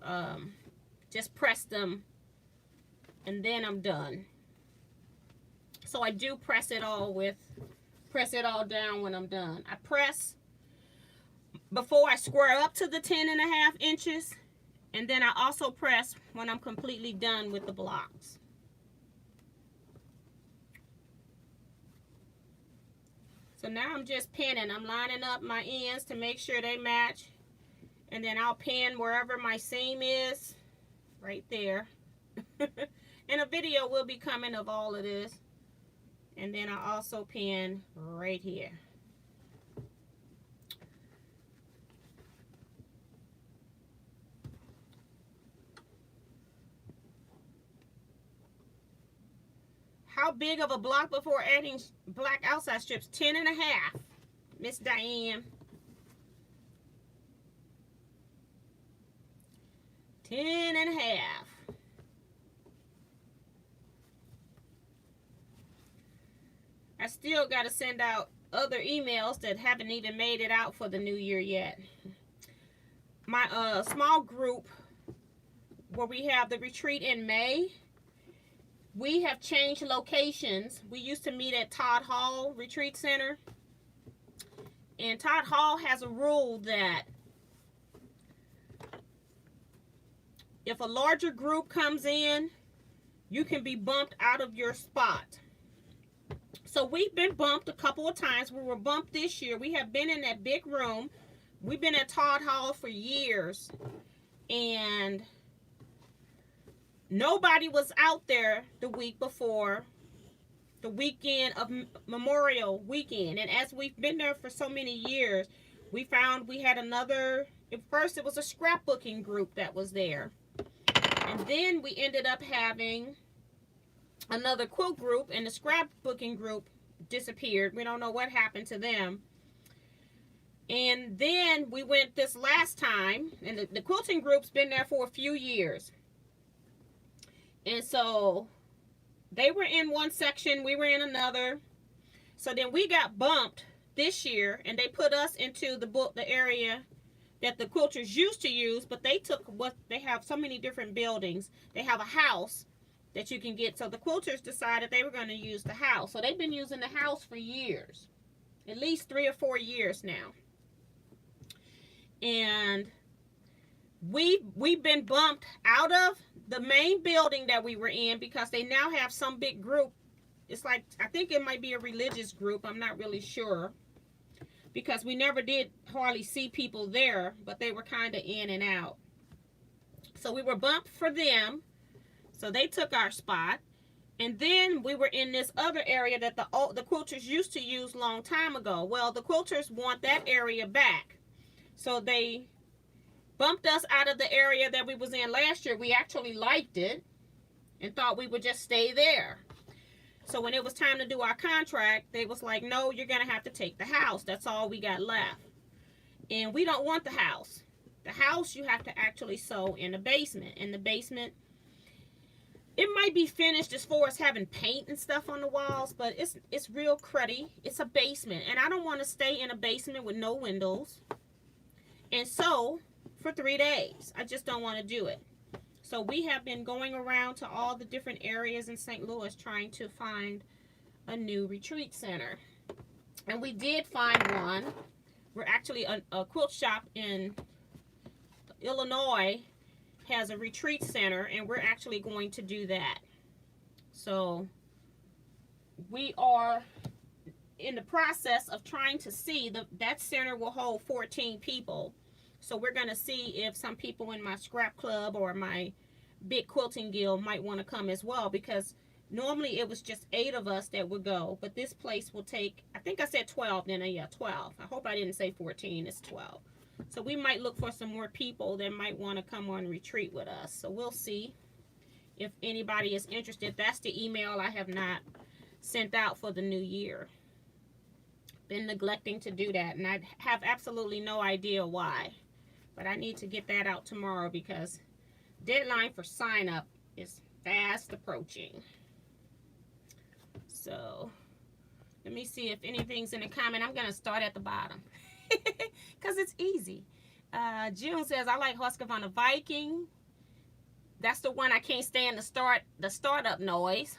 just press them. And then I'm done. So I do press it all down when I'm done. I press before I square up to the 10.5 inches. And then I also press when I'm completely done with the blocks. So now I'm just pinning. I'm lining up my ends to make sure they match. And then I'll pin wherever my seam is. Right there. And a video will be coming of all of this. And then I also pin right here. How big of a block before adding black outside strips? 10.5, Miss Diane. 10.5. I still got to send out other emails that haven't even made it out for the new year yet. My small group where we have the retreat in May, we have changed locations. We used to meet at Todd Hall Retreat Center. And Todd Hall has a rule that if a larger group comes in, you can be bumped out of your spot. So we've been bumped a couple of times. We were bumped this year. We have been in that big room. We've been at Todd Hall for years. And nobody was out there the week before the weekend of Memorial Weekend. And as we've been there for so many years, we found we had another, at first it was a scrapbooking group that was there. And then we ended up having another quilt group, and the scrapbooking group disappeared. We don't know what happened to them. And then we went this last time, and the quilting group's been there for a few years. And so they were in one section, we were in another. So then we got bumped this year, and they put us into the area that the quilters used to use, but they took what they have so many different buildings. They have a house that you can get. So the quilters decided they were going to use the house. So they've been using the house for years, at least 3 or 4 years now. And we've been bumped out of the main building that we were in because they now have some big group. It's like, I think it might be a religious group. I'm not really sure, because we never did hardly see people there, but they were kind of in and out. So we were bumped for them. So they took our spot. And then we were in this other area that the quilters used to use a long time ago. Well, the quilters want that area back. So they bumped us out of the area that we was in last year. We actually liked it and thought we would just stay there. So when it was time to do our contract, they was like, no, you're going to have to take the house. That's all we got left. And we don't want the house. The house you have to actually sew in the basement. In the basement, it might be finished as far as having paint and stuff on the walls, but it's real cruddy. It's a basement, and I don't want to stay in a basement with no windows and sew for 3 days. I just don't want to do it. So we have been going around to all the different areas in St. Louis trying to find a new retreat center. And we did find one. We're actually a quilt shop in Illinois has a retreat center, and we're actually going to do that. So we are in the process of trying to see, that center will hold 14 people. So we're going to see if some people in my scrap club or my big quilting guild might want to come as well, because normally it was just 8 of us that would go, but this place will take, I think I said 12, then yeah, 12. I hope I didn't say 14, it's 12. So we might look for some more people that might want to come on retreat with us. So we'll see if anybody is interested. That's the email I have not sent out for the new year. Been neglecting to do that, and I have absolutely no idea why. But I need to get that out tomorrow, because deadline for sign up is fast approaching. So let me see if anything's in the comment. I'm going to start at the bottom because it's easy. June says, I like Husqvarna Viking. That's the one I can't stand the startup noise.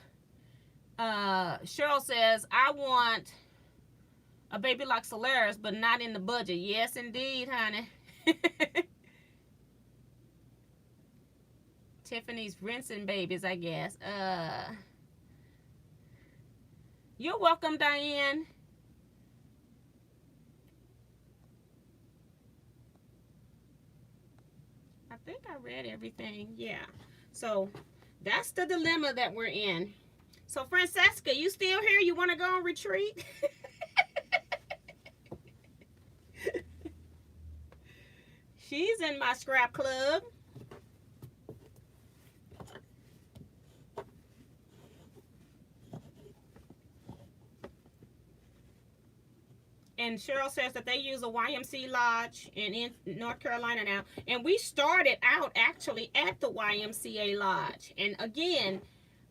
Cheryl says, I want a baby like Solaris, but not in the budget. Yes, indeed, honey. Tiffany's rinsing babies, I guess. You're welcome, Diane. I think I read everything. Yeah. So that's the dilemma that we're in. So Francesca, you still here? You want to go on retreat? She's in my scrap club. And Cheryl says that they use a YMCA lodge in North Carolina now. And we started out actually at the YMCA lodge. And again,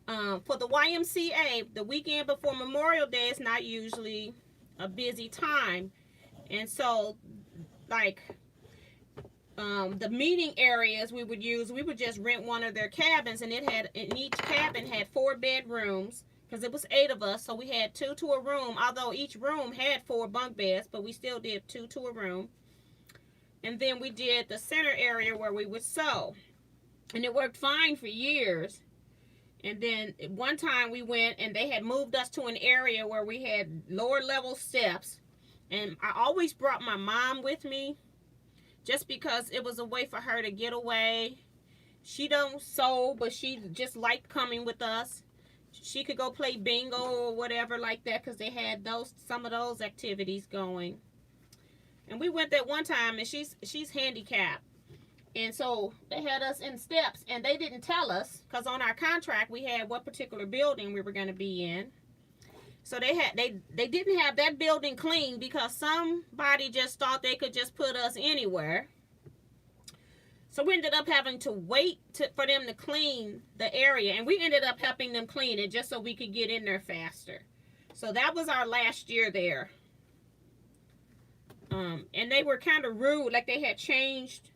for the YMCA, the weekend before Memorial Day is not usually a busy time. And so, like, the meeting areas we would just rent one of their cabins. And each cabin had 4 bedrooms. Because it was 8 of us, so we had 2 to a room. Although each room had 4 bunk beds, but we still did 2 to a room. And then we did the center area where we would sew. And it worked fine for years. And then one time we went and they had moved us to an area where we had lower level steps. And I always brought my mom with me just because it was a way for her to get away. She don't sew, but she just liked coming with us. She could go play bingo or whatever like that because they had some of those activities going. And we went that one time, and she's handicapped. And so they had us in steps, and they didn't tell us because on our contract we had what particular building we were going to be in. So they didn't have that building clean because somebody just thought they could just put us anywhere. So we ended up having to wait for them to clean the area. And we ended up helping them clean it just so we could get in there faster. So that was our last year there. And they were kind of rude. Like they had changed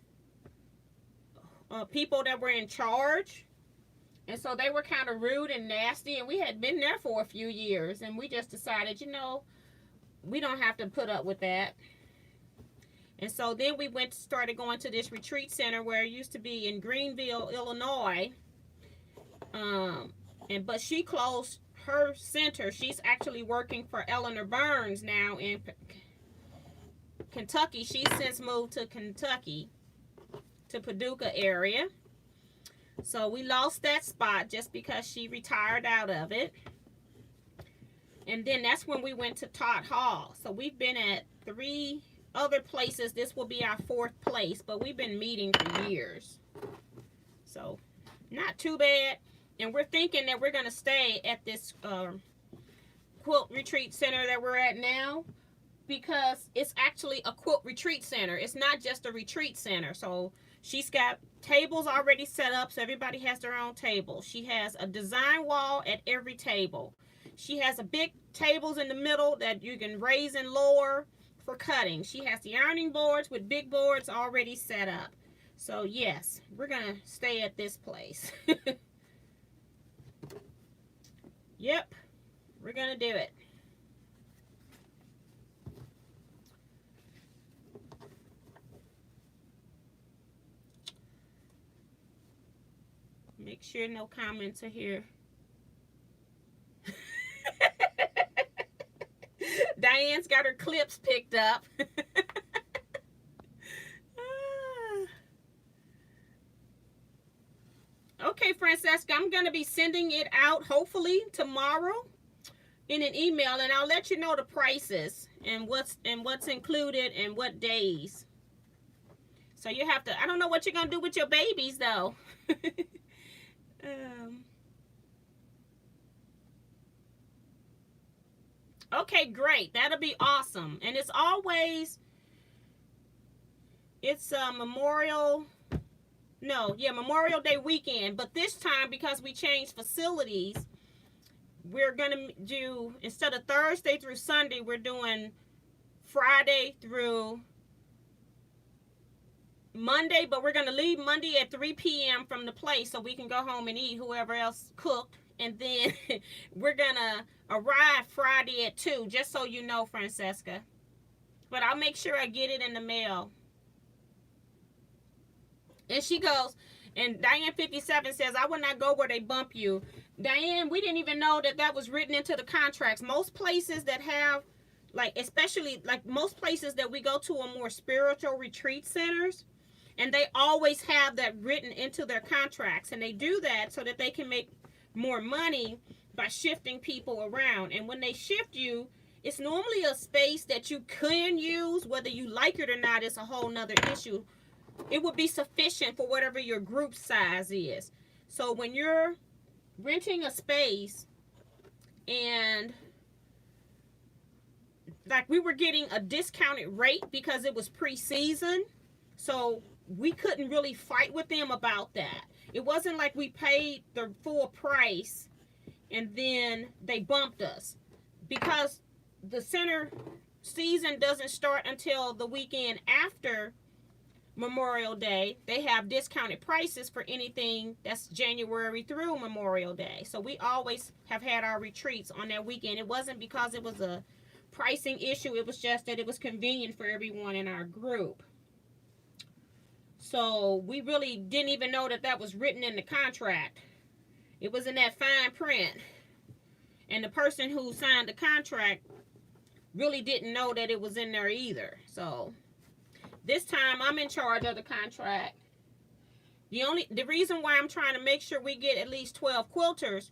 people that were in charge. And so they were kind of rude and nasty. And we had been there for a few years. And we just decided, we don't have to put up with that. And so then we started going to this retreat center where it used to be in Greenville, Illinois. But she closed her center. She's actually working for Eleanor Burns now in Kentucky. She's since moved to Kentucky, to Paducah area. So we lost that spot just because she retired out of it. And then that's when we went to Todd Hall. So we've been at 3 other places. This will be our 4th place, but we've been meeting for years, so not too bad. And we're thinking that we're going to stay at this quilt retreat center that we're at now because it's actually a quilt retreat center. It's not just a retreat center. So she's got tables already set up, so everybody has their own table. She has a design wall at every table. She has a big tables in the middle that you can raise and lower for cutting. She has the ironing boards with big boards already set up. So yes, we're gonna stay at this place. Yep, we're gonna do it. Make sure no comments are here. Diane's got her clips picked up. Okay, Francesca, I'm going to be sending it out hopefully tomorrow in an email, and I'll let you know the prices and what's included and what days. So you have to, I don't know what you're going to do with your babies though. Okay, great. That'll be awesome. And it's always, it's Memorial No, yeah, Memorial Day weekend. But this time, because we changed facilities, we're going to do, instead of Thursday through Sunday, we're doing Friday through Monday, but we're going to leave Monday at 3 p.m. from the place so we can go home and eat, whoever else cooked. And then we're going to arrive Friday at 2, just so you know, Francesca. But I'll make sure I get it in the mail. And she goes, and Diane 57 says, I would not go where they bump you. Diane, we didn't even know that that was written into the contracts. Most places that have, like, especially, like, most places that we go to are more spiritual retreat centers. And they always have that written into their contracts. And they do that so that they can make more money by shifting people around. And when they shift you, it's normally a space that you can use. Whether you like it or not, it's a whole nother issue. It would be sufficient for whatever your group size is. So when you're renting a space, and like we were getting a discounted rate because it was pre-season, so we couldn't really fight with them about that. It wasn't like we paid the full price and then they bumped us, because the center season doesn't start until the weekend after Memorial Day. They have discounted prices for anything that's January through Memorial Day. So we always have had our retreats on that weekend. It wasn't because it was a pricing issue. It was just that it was convenient for everyone in our group. So we really didn't even know that that was written in the contract. It was in that fine print. And the person who signed the contract really didn't know that it was in there either. So this time I'm in charge of the contract. The reason why I'm trying to make sure we get at least 12 quilters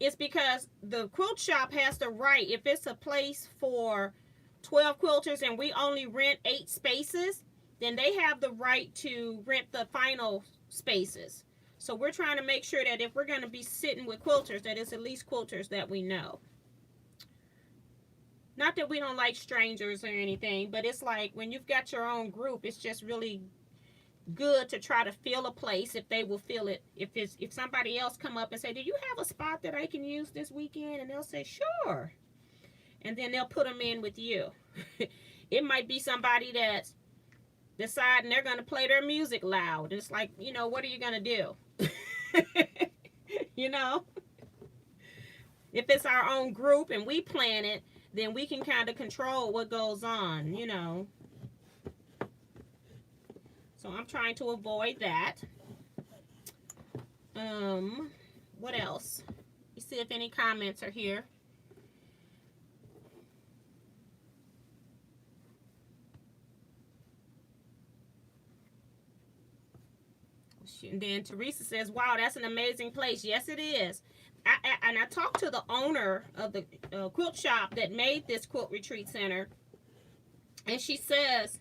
is because the quilt shop has the right, if it's a place for 12 quilters and we only rent 8 spaces, then they have the right to rent the final spaces. So we're trying to make sure that if we're going to be sitting with quilters, that it's at least quilters that we know. Not that we don't like strangers or anything, but it's like when you've got your own group, it's just really good to try to fill a place if they will fill it. If somebody else come up and say, do you have a spot that I can use this weekend? And they'll say, sure. And then they'll put them in with you. It might be somebody that's deciding they're going to play their music loud. It's like, you know, what are you going to do? You know? If it's our own group and we plan it, then we can kind of control what goes on, you know. So I'm trying to avoid that. What else? You see if any comments are here. And then Teresa says, wow, that's an amazing place. Yes, it is. I talked to the owner of the quilt shop that made this quilt retreat center, and she says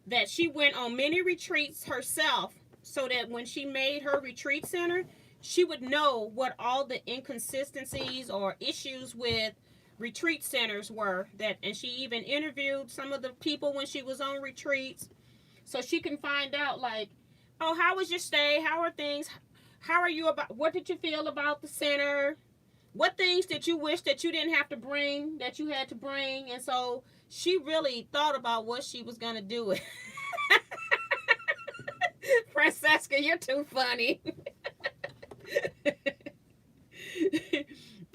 that she went on many retreats herself so that when she made her retreat center, she would know what all the inconsistencies or issues with retreat centers were. And she even interviewed some of the people when she was on retreats, so she can find out, like, oh, how was your stay? How are things? How are you about? What did you feel about the center? What things did you wish that you didn't have to bring that you had to bring? And so she really thought about what she was going to do with. Francesca, you're too funny.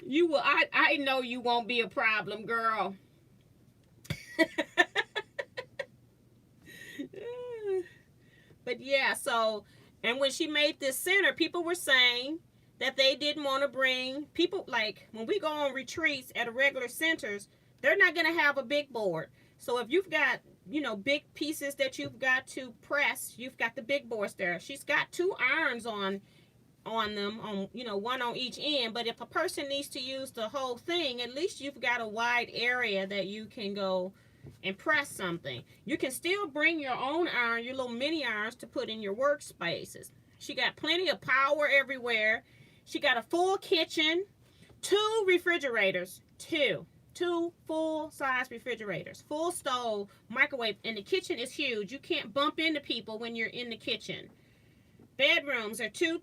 You will. I know you won't be a problem, girl. But yeah, so, and when she made this center, people were saying that they didn't want to bring people, like when we go on retreats at regular centers, they're not going to have a big board. So if you've got, you know, big pieces that you've got to press, you've got the big boards there. She's got 2 irons on them, on, you know, one on each end. But if a person needs to use the whole thing, at least you've got a wide area that you can go and press something. You can still bring your own iron, your little mini irons, to put in your workspaces. She got plenty of power everywhere. She got a full kitchen, 2 refrigerators, two full-size refrigerators, full stove, microwave, and the kitchen is huge. You can't bump into people when you're in the kitchen. Bedrooms are two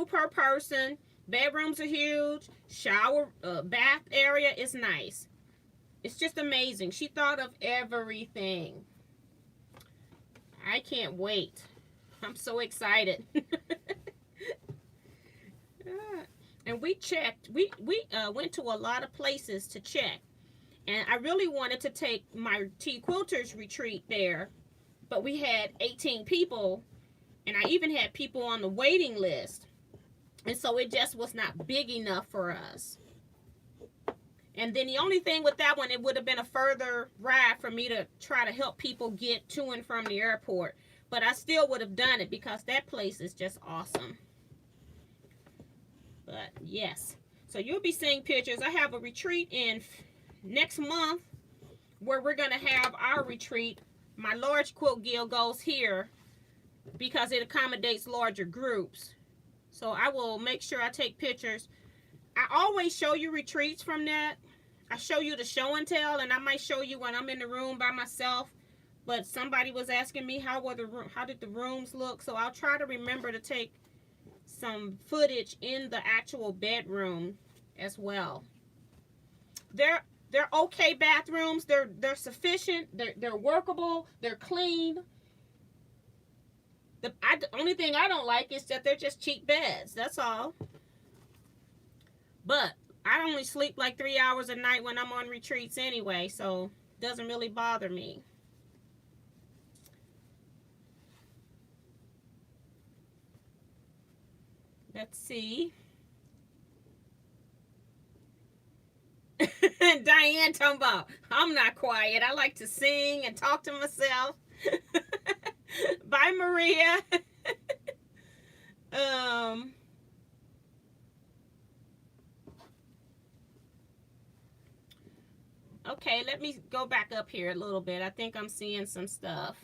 per person. Bedrooms are huge. Shower, bath area is nice. It's just amazing. She thought of everything. I can't wait. I'm so excited. And we checked. We went to a lot of places to check. And I really wanted to take my Teaquilters retreat there. But we had 18 people. And I even had people on the waiting list. And so it just was not big enough for us. And then the only thing with that one, it would have been a further ride for me to try to help people get to and from the airport. But I still would have done it because that place is just awesome. But yes. So you'll be seeing pictures. I have a retreat in next month where we're going to have our retreat. My large quilt guild goes here because it accommodates larger groups. So I will make sure I take pictures. I always show you retreats from that. I show you the show and tell, and I might show you when I'm in the room by myself. But somebody was asking me how did the rooms look, so I'll try to remember to take some footage in the actual bedroom as well. They're okay bathrooms. They're sufficient. They're workable. They're clean. The only thing I don't like is that they're just cheap beds. That's all. But I only sleep like 3 hours a night when I'm on retreats anyway, so it doesn't really bother me. Let's see. Diane talking about, I'm not quiet. I like to sing and talk to myself. Bye, Maria. Okay, let me go back up here a little bit. I think I'm seeing some stuff.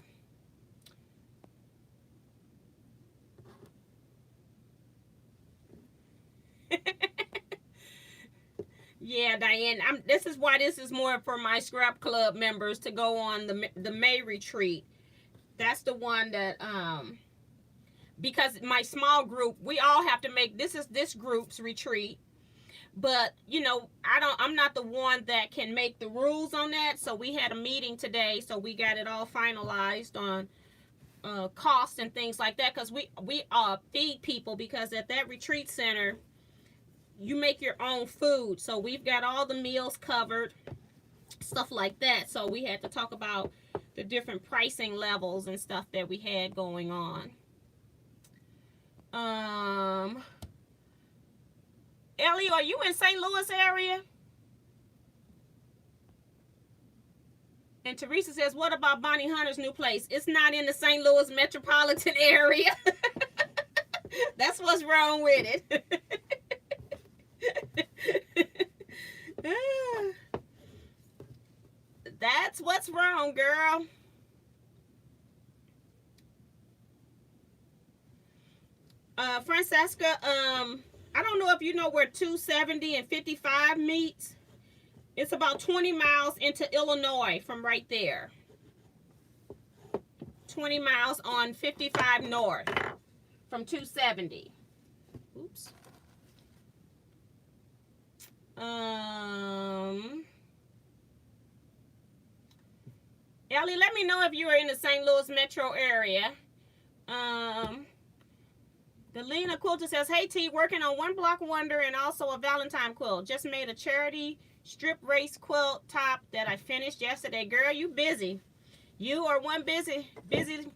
Yeah, Diane, this is why this is more for my scrap club members to go on the May retreat. That's the one that because my small group, we all have to make this group's retreat. But you know, I'm not the one that can make the rules on that. So we had a meeting today, so we got it all finalized on cost and things like that, because we feed people, because at that retreat center you make your own food. So we've got all the meals covered, stuff like that. So we had to talk about the different pricing levels and stuff that we had going on. Ellie, are you in St. Louis area? And Teresa says, what about Bonnie Hunter's new place? It's not in the St. Louis metropolitan area. That's what's wrong with it. That's what's wrong, girl. Francesca, I don't know if you know where 270 and 55 meets. It's about 20 miles into Illinois from right there. 20 miles on 55 north from 270. Oops. Ellie, let me know if you are in the St. Louis metro area. Delina Quilter says, hey T, working on one block wonder and also a Valentine quilt. Just made a charity strip race quilt top that I finished yesterday. Girl, you busy. You are one busy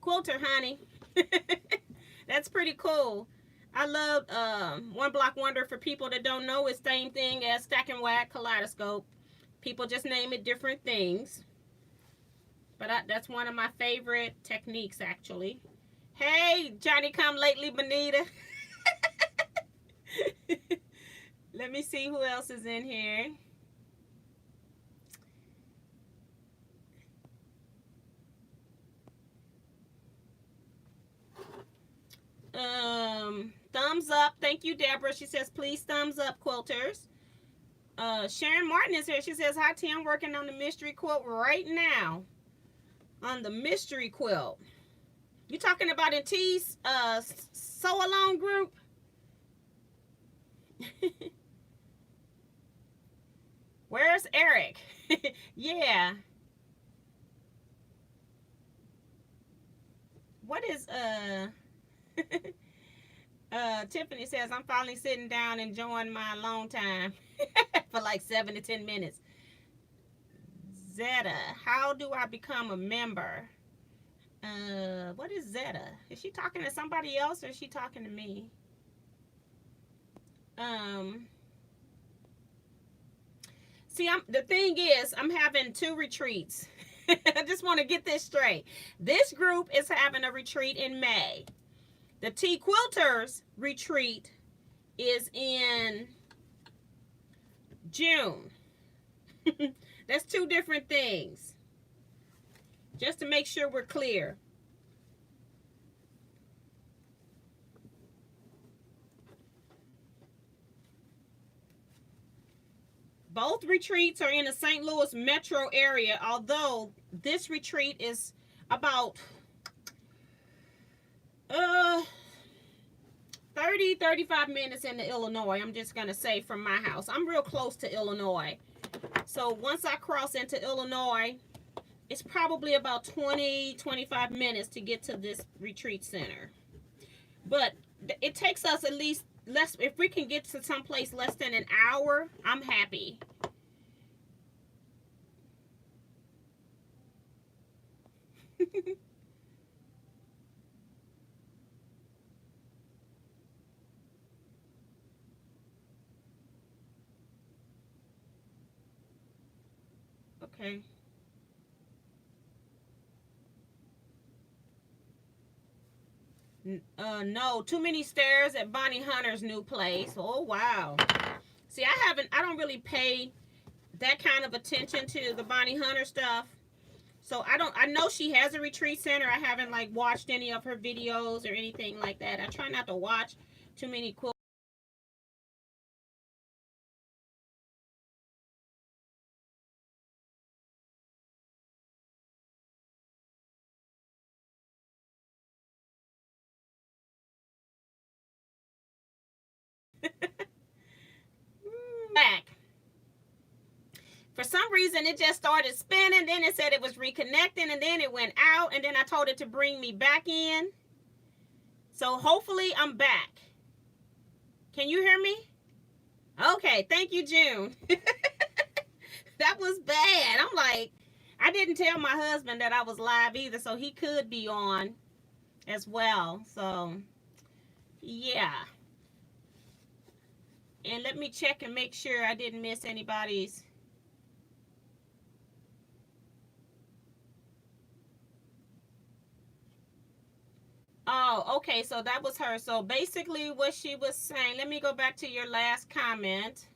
quilter, honey. That's pretty cool. I love One Block Wonder. For people that don't know, it's the same thing as Stack and Whack Kaleidoscope. People just name it different things. But that's one of my favorite techniques, actually. Hey, Johnny come lately, Bonita. Let me see who else is in here. Thumbs up. Thank you, Deborah. She says, please thumbs up, quilters. Sharon Martin is here. She says, hi, T. I'm working on the mystery quilt right now. On the mystery quilt. You talking about in T's sew along group? Where's Eric? Yeah. What is Tiffany says I'm finally sitting down enjoying my alone time for like 7 to 10 minutes. Zeta, how do I become a member? What is Zeta? Is she talking to somebody else or is she talking to me? See, the thing is, I'm having 2 retreats. I just want to get this straight. This group is having a retreat in May. The Teaquilters retreat is in June. That's 2 different things. Just to make sure we're clear. Both retreats are in the St. Louis metro area, although this retreat is about 35 minutes into Illinois. I'm just going to say from my house. I'm real close to Illinois. So once I cross into Illinois, it's probably about 25 minutes to get to this retreat center. But it takes us at least less. If we can get to someplace less than an hour, I'm happy. Okay. No, too many stairs at Bonnie Hunter's new place. Oh, wow. See, I don't really pay that kind of attention to the Bonnie Hunter stuff. So I know she has a retreat center. I haven't like watched any of her videos or anything like that. I try not to watch too many quilt. Back. For some reason, it just started spinning. Then it said it was reconnecting, and then it went out, and then I told it to bring me back in. So hopefully I'm back. Can you hear me? Okay, thank you, June. That was bad. I'm like, I didn't tell my husband that I was live either, so he could be on as well. So, yeah. And let me check and make sure I didn't miss anybody's. Oh, okay, so that was her. So basically what she was saying, let me go back to your last comment.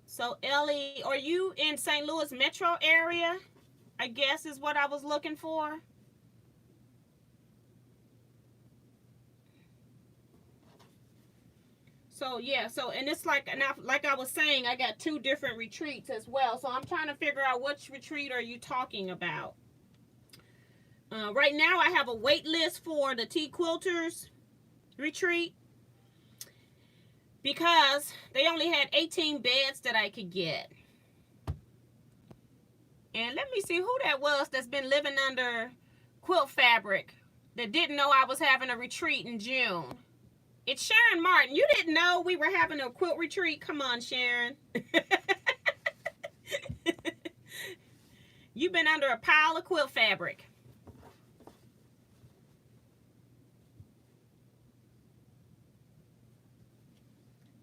So Ellie, are you in St. Louis metro area? I guess is what I was looking for. So yeah, so and it's like, and like I was saying, I got 2 different retreats as well. So I'm trying to figure out which retreat are you talking about. Right now I have a wait list for the Teaquilters retreat because they only had 18 beds that I could get. And let me see who that was that's been living under quilt fabric that didn't know I was having a retreat in June. It's Sharon Martin. You didn't know we were having a quilt retreat? Come on, Sharon. You've been under a pile of quilt fabric.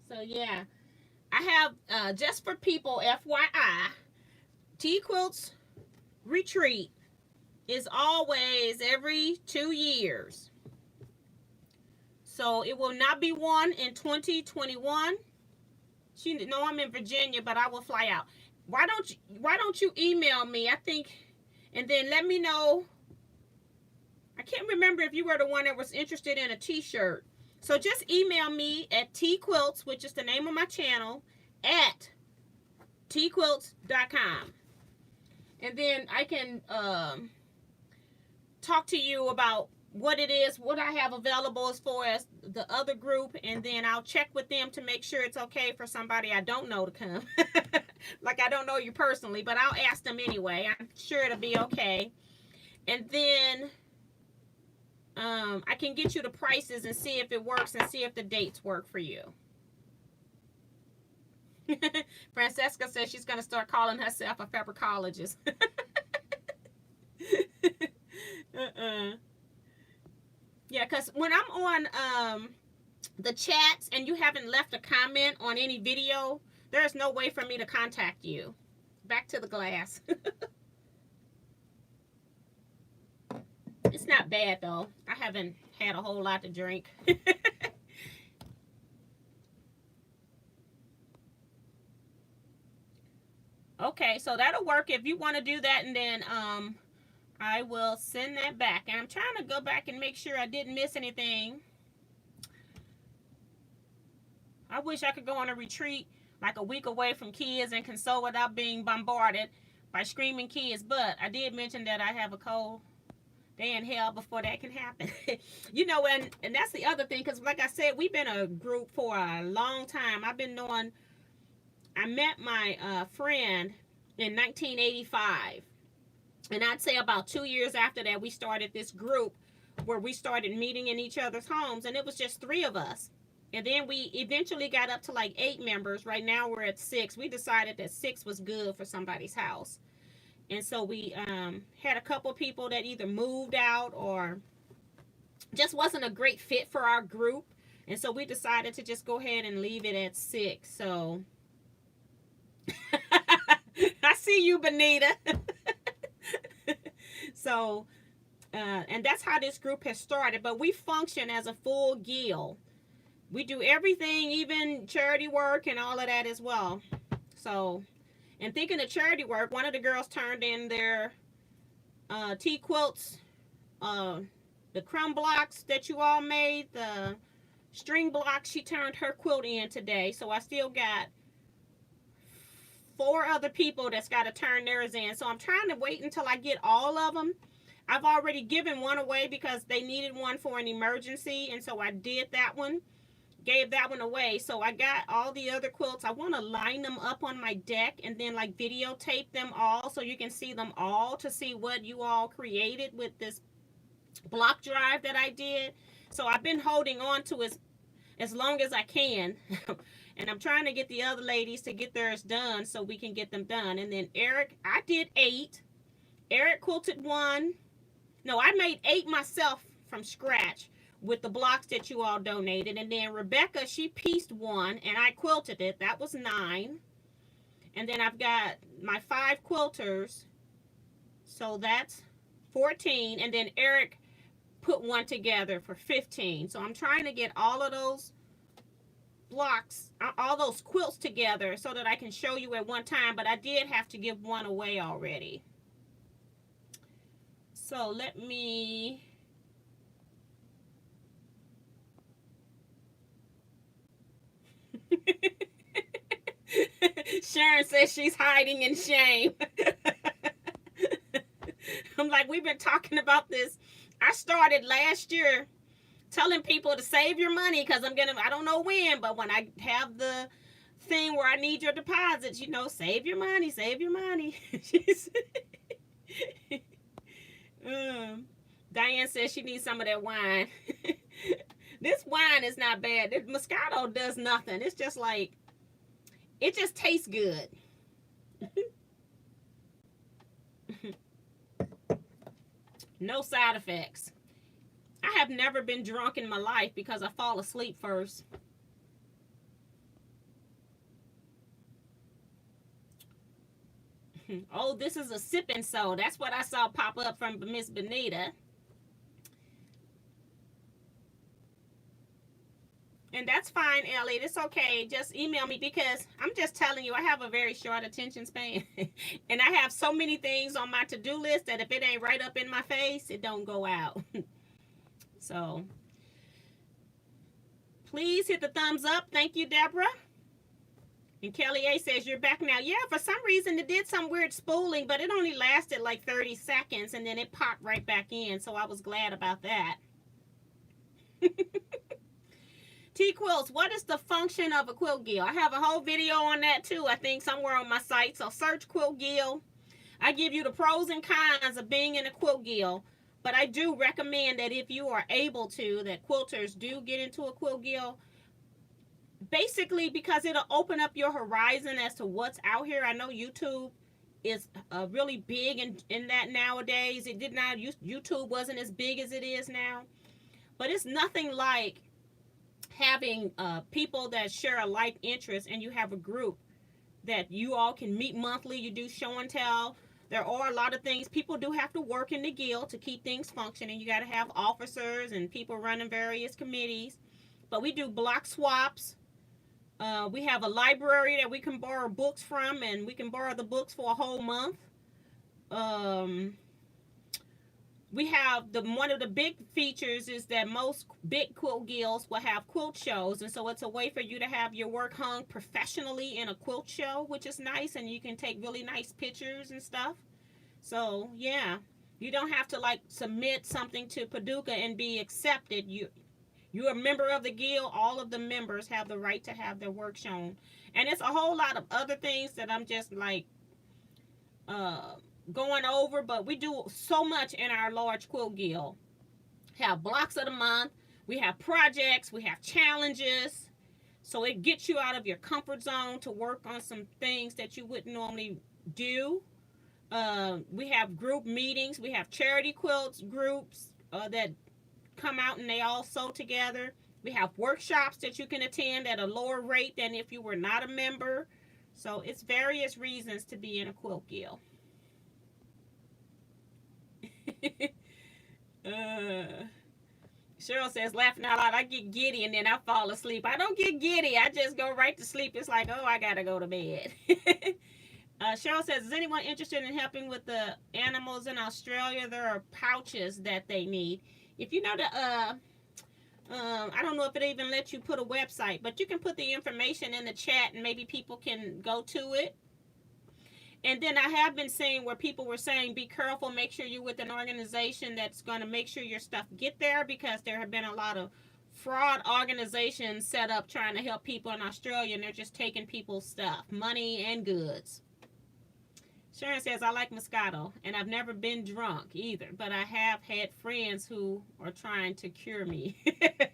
So, yeah. I have, just for people, FYI, Teaquilts retreat is always every 2 years. So it will not be one in 2021. She know I'm in Virginia, but I will fly out. Why don't you email me? I think, and then let me know. I can't remember if you were the one that was interested in a t-shirt. So just email me at Teaquilts, which is the name of my channel, at Teaquilts.com. And then I can talk to you about what it is, what I have available as far as the other group, and then I'll check with them to make sure it's okay for somebody I don't know to come. Like I don't know you personally, but I'll ask them anyway. I'm sure it'll be okay. And then I can get you the prices and see if it works and see if the dates work for you. Francesca says she's going to start calling herself a fabricologist. Yeah, because when I'm on the chats and you haven't left a comment on any video, there's no way for me to contact you. Back to the glass. It's not bad, though. I haven't had a whole lot to drink. Okay, so that'll work if you want to do that, and then I will send that back. And I'm trying to go back and make sure I didn't miss anything. I wish I could go on a retreat like a week away from kids and console without being bombarded by screaming kids, but I did mention that I have a cold day in hell before that can happen. You know, and that's the other thing, because like I said, we've been a group for a long time. I've been knowing, I met my friend in 1985, and I'd say about 2 years after that we started this group where we started meeting in each other's homes, and it was just 3 of us. And then we eventually got up to like 8 members. Right now we're at 6. We decided that 6 was good for somebody's house. And so we had a couple of people that either moved out or just wasn't a great fit for our group. And so we decided to just go ahead and leave it at 6. So I see you, Benita. So, and that's how this group has started. But we function as a full guild. We do everything, even charity work and all of that as well. So, and thinking of charity work, one of the girls turned in their Teaquilts, the crumb blocks that you all made, the string blocks. She turned her quilt in today. So I still got 4 other people that's got to turn theirs in. So I'm trying to wait until I get all of them. I've already given one away because they needed one for an emergency. And so I did that one. Gave that one away. So I got all the other quilts. I want to line them up on my deck and then like videotape them all so you can see them all to see what you all created with this block drive that I did. So I've been holding on to it as long as I can. And I'm trying to get the other ladies to get theirs done so we can get them done. And then Eric, I did 8. Eric quilted 1. No, I made 8 myself from scratch with the blocks that you all donated. And then Rebecca, she pieced 1 and I quilted it. That was 9. And then I've got my 5 quilters. So that's 14. And then Eric put 1 together for 15. So I'm trying to get all of those blocks, all those quilts together so that I can show you at one time. But I did have to give 1 away already. So let me... Sharon says she's hiding in shame. I'm like, we've been talking about this. I started last year telling people to save your money because I don't know when, but when I have the thing where I need your deposits, you know, save your money, save your money. Diane says she needs some of that wine. This wine is not bad. The Moscato does nothing. It's just like, it just tastes good. No side effects. I have never been drunk in my life because I fall asleep first. Oh, this is a sipping soda. That's what I saw pop up from Miss Benita. And that's fine, Elliot. It's okay. Just email me because I'm just telling you, I have a very short attention span. And I have so many things on my to-do list that if it ain't right up in my face, it don't go out. So, Please hit the thumbs up. Thank you, Deborah. And Kelly A says, you're back now. Yeah, for some reason it did some weird spooling, but it only lasted like 30 seconds, and then it popped right back in, so I was glad about that. Teaquilts, what is the function of a quilt gill? I have a whole video on that too, I think, somewhere on my site. So search quilt gill. I give you the pros and cons of being in a quilt gill. But I do recommend that if you are able to, that quilters do get into a quilt gill. Basically because it'll open up your horizon as to what's out here. I know YouTube is really big in that nowadays. It did not, YouTube wasn't as big as it is now. But it's nothing like having people that share a like interest, and you have a group that you all can meet monthly. You do show and tell. There are a lot of things. People do have to work in the guild to keep things functioning. You got to have officers and people running various committees. But we do block swaps. We have a library that we can borrow books from, and we can borrow the books for a whole month. We have one of the big features is that most big quilt guilds will have quilt shows, and so it's a way for you to have your work hung professionally in a quilt show, which is nice, and you can take really nice pictures and stuff. So yeah, you don't have to like submit something to Paducah and be accepted. You're a member of the guild. All of the members have the right to have their work shown, and it's a whole lot of other things that I'm just like going over, but we do so much in our large quilt guild. Have blocks of the month, we have projects, we have challenges, so it gets you out of your comfort zone to work on some things that you wouldn't normally do. We have group meetings, we have charity quilts groups that come out and they all sew together. We have workshops that you can attend at a lower rate than if you were not a member. So it's various reasons to be in a quilt guild. Cheryl says, laughing out loud, I get giddy and then I fall asleep. I don't get giddy. I just go right to sleep. It's like, oh, I gotta go to bed. Cheryl says, is anyone interested in helping with the animals in Australia? There are pouches that they need. If you know the I don't know if it even lets you put a website, but you can put the information in the chat and maybe people can go to it. And then I have been seeing where people were saying, be careful, make sure you're with an organization that's going to make sure your stuff get there, because there have been a lot of fraud organizations set up trying to help people in Australia, and they're just taking people's stuff, money and goods. Sharon says, I like Moscato, and I've never been drunk either, but I have had friends who are trying to cure me.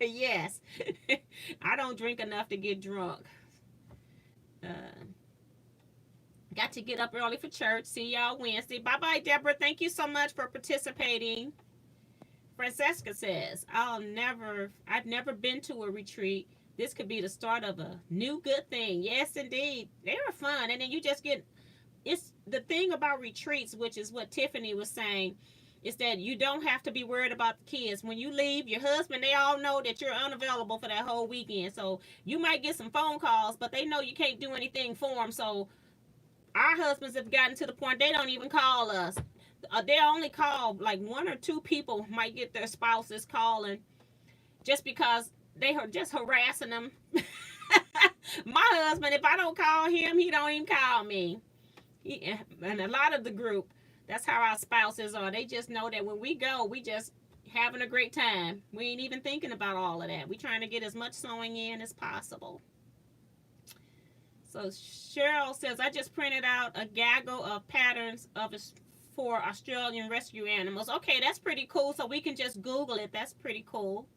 Yes, I don't drink enough to get drunk. Got to get up early for church. See y'all Wednesday. Bye-bye, Deborah. Thank you so much for participating. Francesca says, I've never been to a retreat. This could be the start of a new good thing. Yes, indeed. They were fun. And then you just get, it's the thing about retreats, which is what Tiffany was saying, is that you don't have to be worried about the kids. When you leave, your husband, they all know that you're unavailable for that whole weekend. So you might get some phone calls, but they know you can't do anything for them. So our husbands have gotten to the point they don't even call us. They only call like 1 or 2 people might get their spouses calling just because they are just harassing them. My husband, if I don't call him, he don't even call me. And a lot of the group, that's how our spouses are. They just know that when we go, we just having a great time. We ain't even thinking about all of that. We trying to get as much sewing in as possible. So Cheryl says, I just printed out a gaggle of patterns for Australian rescue animals. Okay, that's pretty cool. So we can just Google it. That's pretty cool.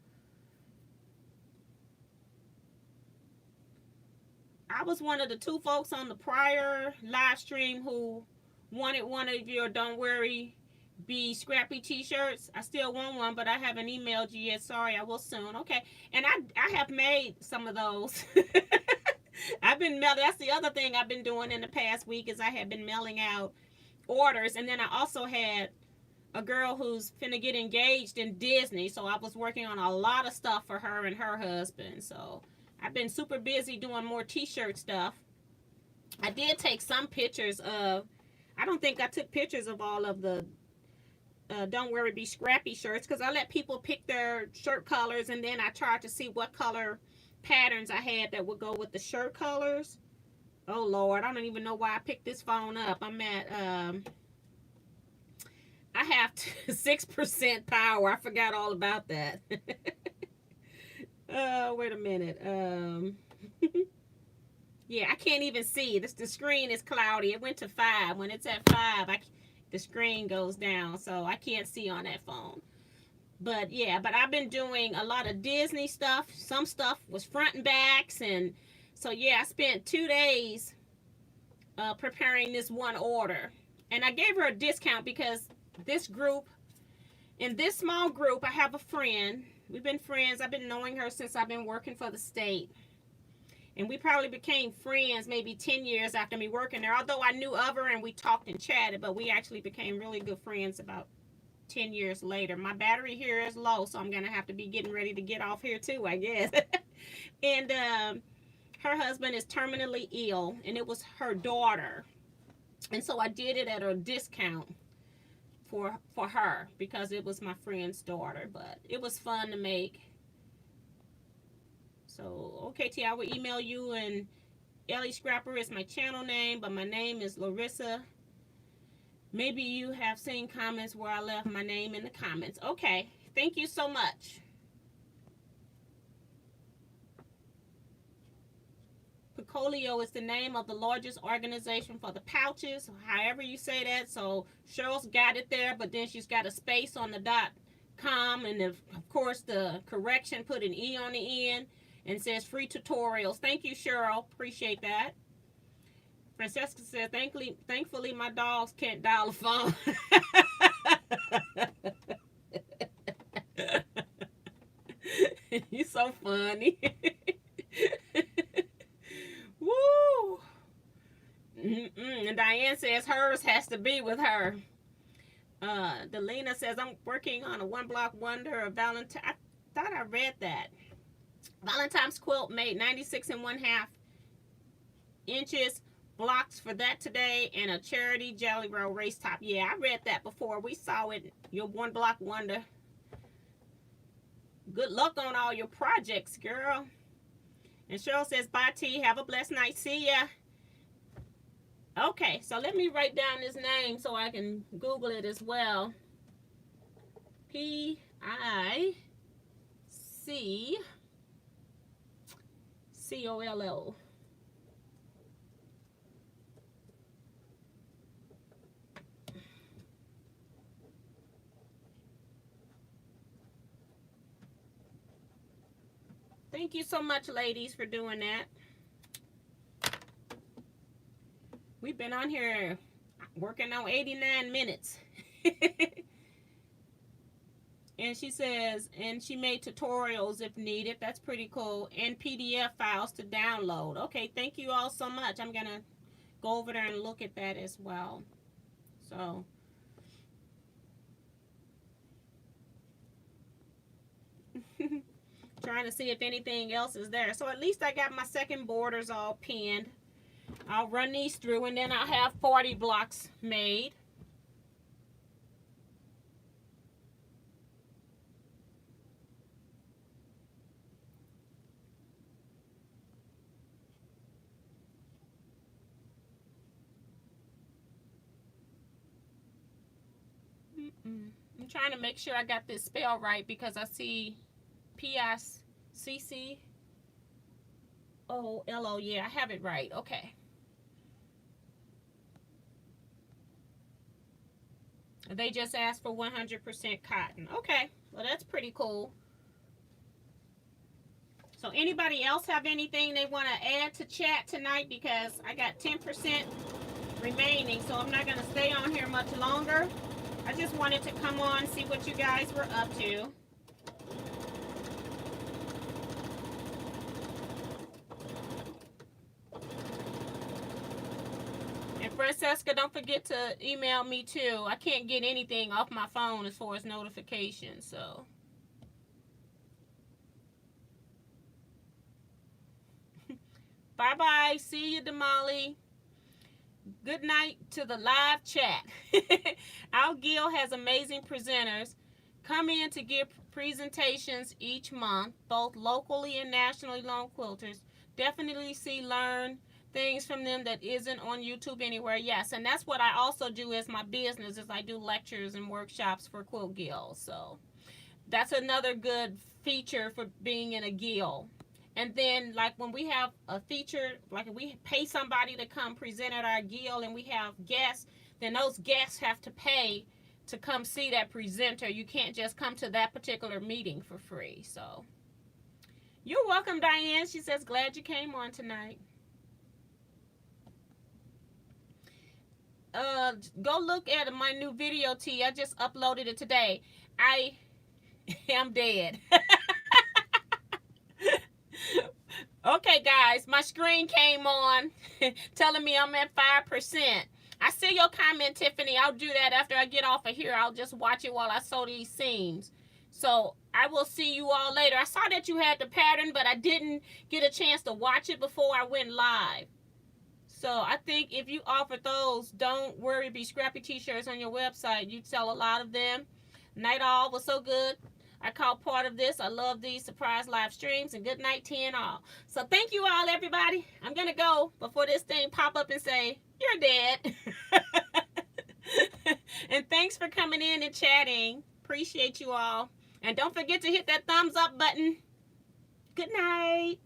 I was one of the 2 folks on the prior live stream who wanted one of your Don't Worry, Be Scrappy t-shirts. I still want one, but I haven't emailed you yet. Sorry, I will soon. Okay, and I have made some of those. I've been mailing. That's the other thing I've been doing in the past week, is I have been mailing out orders. And then I also had a girl who's finna get engaged in Disney, so I was working on a lot of stuff for her and her husband. So I've been super busy doing more t-shirt stuff. I did take some pictures of, I don't think I took pictures of all of the Don't Worry, Be Scrappy shirts, because I let people pick their shirt colors, and then I tried to see what color patterns I had that would go with the shirt colors. Oh Lord, I don't even know why I picked this phone up. I'm at I have 6% power. I forgot all about that. Wait a minute. Yeah, I can't even see. The screen is cloudy. It went to 5. When it's at 5, the screen goes down, so I can't see on that phone. But yeah, but I've been doing a lot of Disney stuff. Some stuff was front and backs, and so yeah, I spent 2 days preparing this one order. And I gave her a discount because this group, in this small group, I have a friend. We've been friends. I've been knowing her since I've been working for the state. And we probably became friends maybe 10 years after me working there. Although I knew of her and we talked and chatted, but we actually became really good friends about 10 years later. My battery here is low, so I'm going to have to be getting ready to get off here too, I guess. And her husband is terminally ill, and it was her daughter. And so I did it at a discount for her because it was my friend's daughter. But it was fun to make. So, okay, T, I will email you, and Ellie Scrapper is my channel name, but my name is Larissa. Maybe you have seen comments where I left my name in the comments. Okay, thank you so much. Picolio is the name of the largest organization for the pouches, however you say that. So Cheryl's got it there, but then she's got a space on the .com, and of course the correction, put an E on the end, and says free tutorials. Thank you, Cheryl. Appreciate that. Francesca said, thankfully my dogs can't dial a phone. You're so funny. Woo! And Diane says hers has to be with her. Delina says, I'm working on a 1-block wonder of Valentine. I thought I read that. Valentine's quilt made 96 1/2 inches. Blocks for that today, and a charity jelly roll race top. Yeah, I read that before. We saw it. Your 1-block wonder. Good luck on all your projects, girl. And Cheryl says, bye, T. Have a blessed night. See ya. Okay, so let me write down this name so I can Google it as well. P-I-C-C-O-L-L. Thank you so much, ladies, for doing that. We've been on here working on 89 minutes. And she says, and she made tutorials if needed. That's pretty cool. And PDF files to download. Okay, thank you all so much. I'm going to go over there and look at that as well. So, trying to see if anything else is there. So at least I got my second borders all pinned. I'll run these through, and then I'll have 40 blocks made. I'm trying to make sure I got this spell right because I see P-I-C-C-O-L-O. Yeah, I have it right. Okay. They just asked for 100% cotton. Okay, well, that's pretty cool. So anybody else have anything they want to add to chat tonight? Because I got 10% remaining, so I'm not going to stay on here much longer. I just wanted to come on, see what you guys were up to. And Francesca, don't forget to email me too. I can't get anything off my phone as far as notifications, so. Bye-bye. See you, Damali. Good night to the live chat. Al Gill has amazing presenters. come in to give presentations each month, both locally and nationally, loan quilters. Definitely learn things from them that isn't on YouTube anywhere. Yes, and that's what I also do as my business, is I do lectures and workshops for Quilt Guild. So that's another good feature for being in a guild. And then, like, when we have a feature, like if we pay somebody to come present at our guild and we have guests, then those guests have to pay to come see that presenter. You can't just come to that particular meeting for free. So you're welcome, Diane. She says, glad you came on tonight. Go look at my new video, T. I just uploaded it today. I am dead. Okay, guys, my screen came on telling me I'm at 5%. I see your comment, Tiffany. I'll do that after I get off of here. I'll just watch it while I sew these seams. So I will see you all later. I saw that you had the pattern, but I didn't get a chance to watch it before I went live. So I think if you offer those, don't worry, be scrappy t-shirts on your website. You sell a lot of them. Night all was so good. I call part of this. I love these surprise live streams, and good night to you all. So thank you all, everybody. I'm going to go before this thing pop up and say, you're dead. And thanks for coming in and chatting. Appreciate you all. And don't forget to hit that thumbs up button. Good night.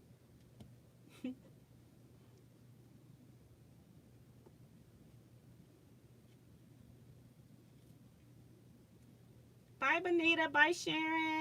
Bye, Bonita. Bye, Sharon.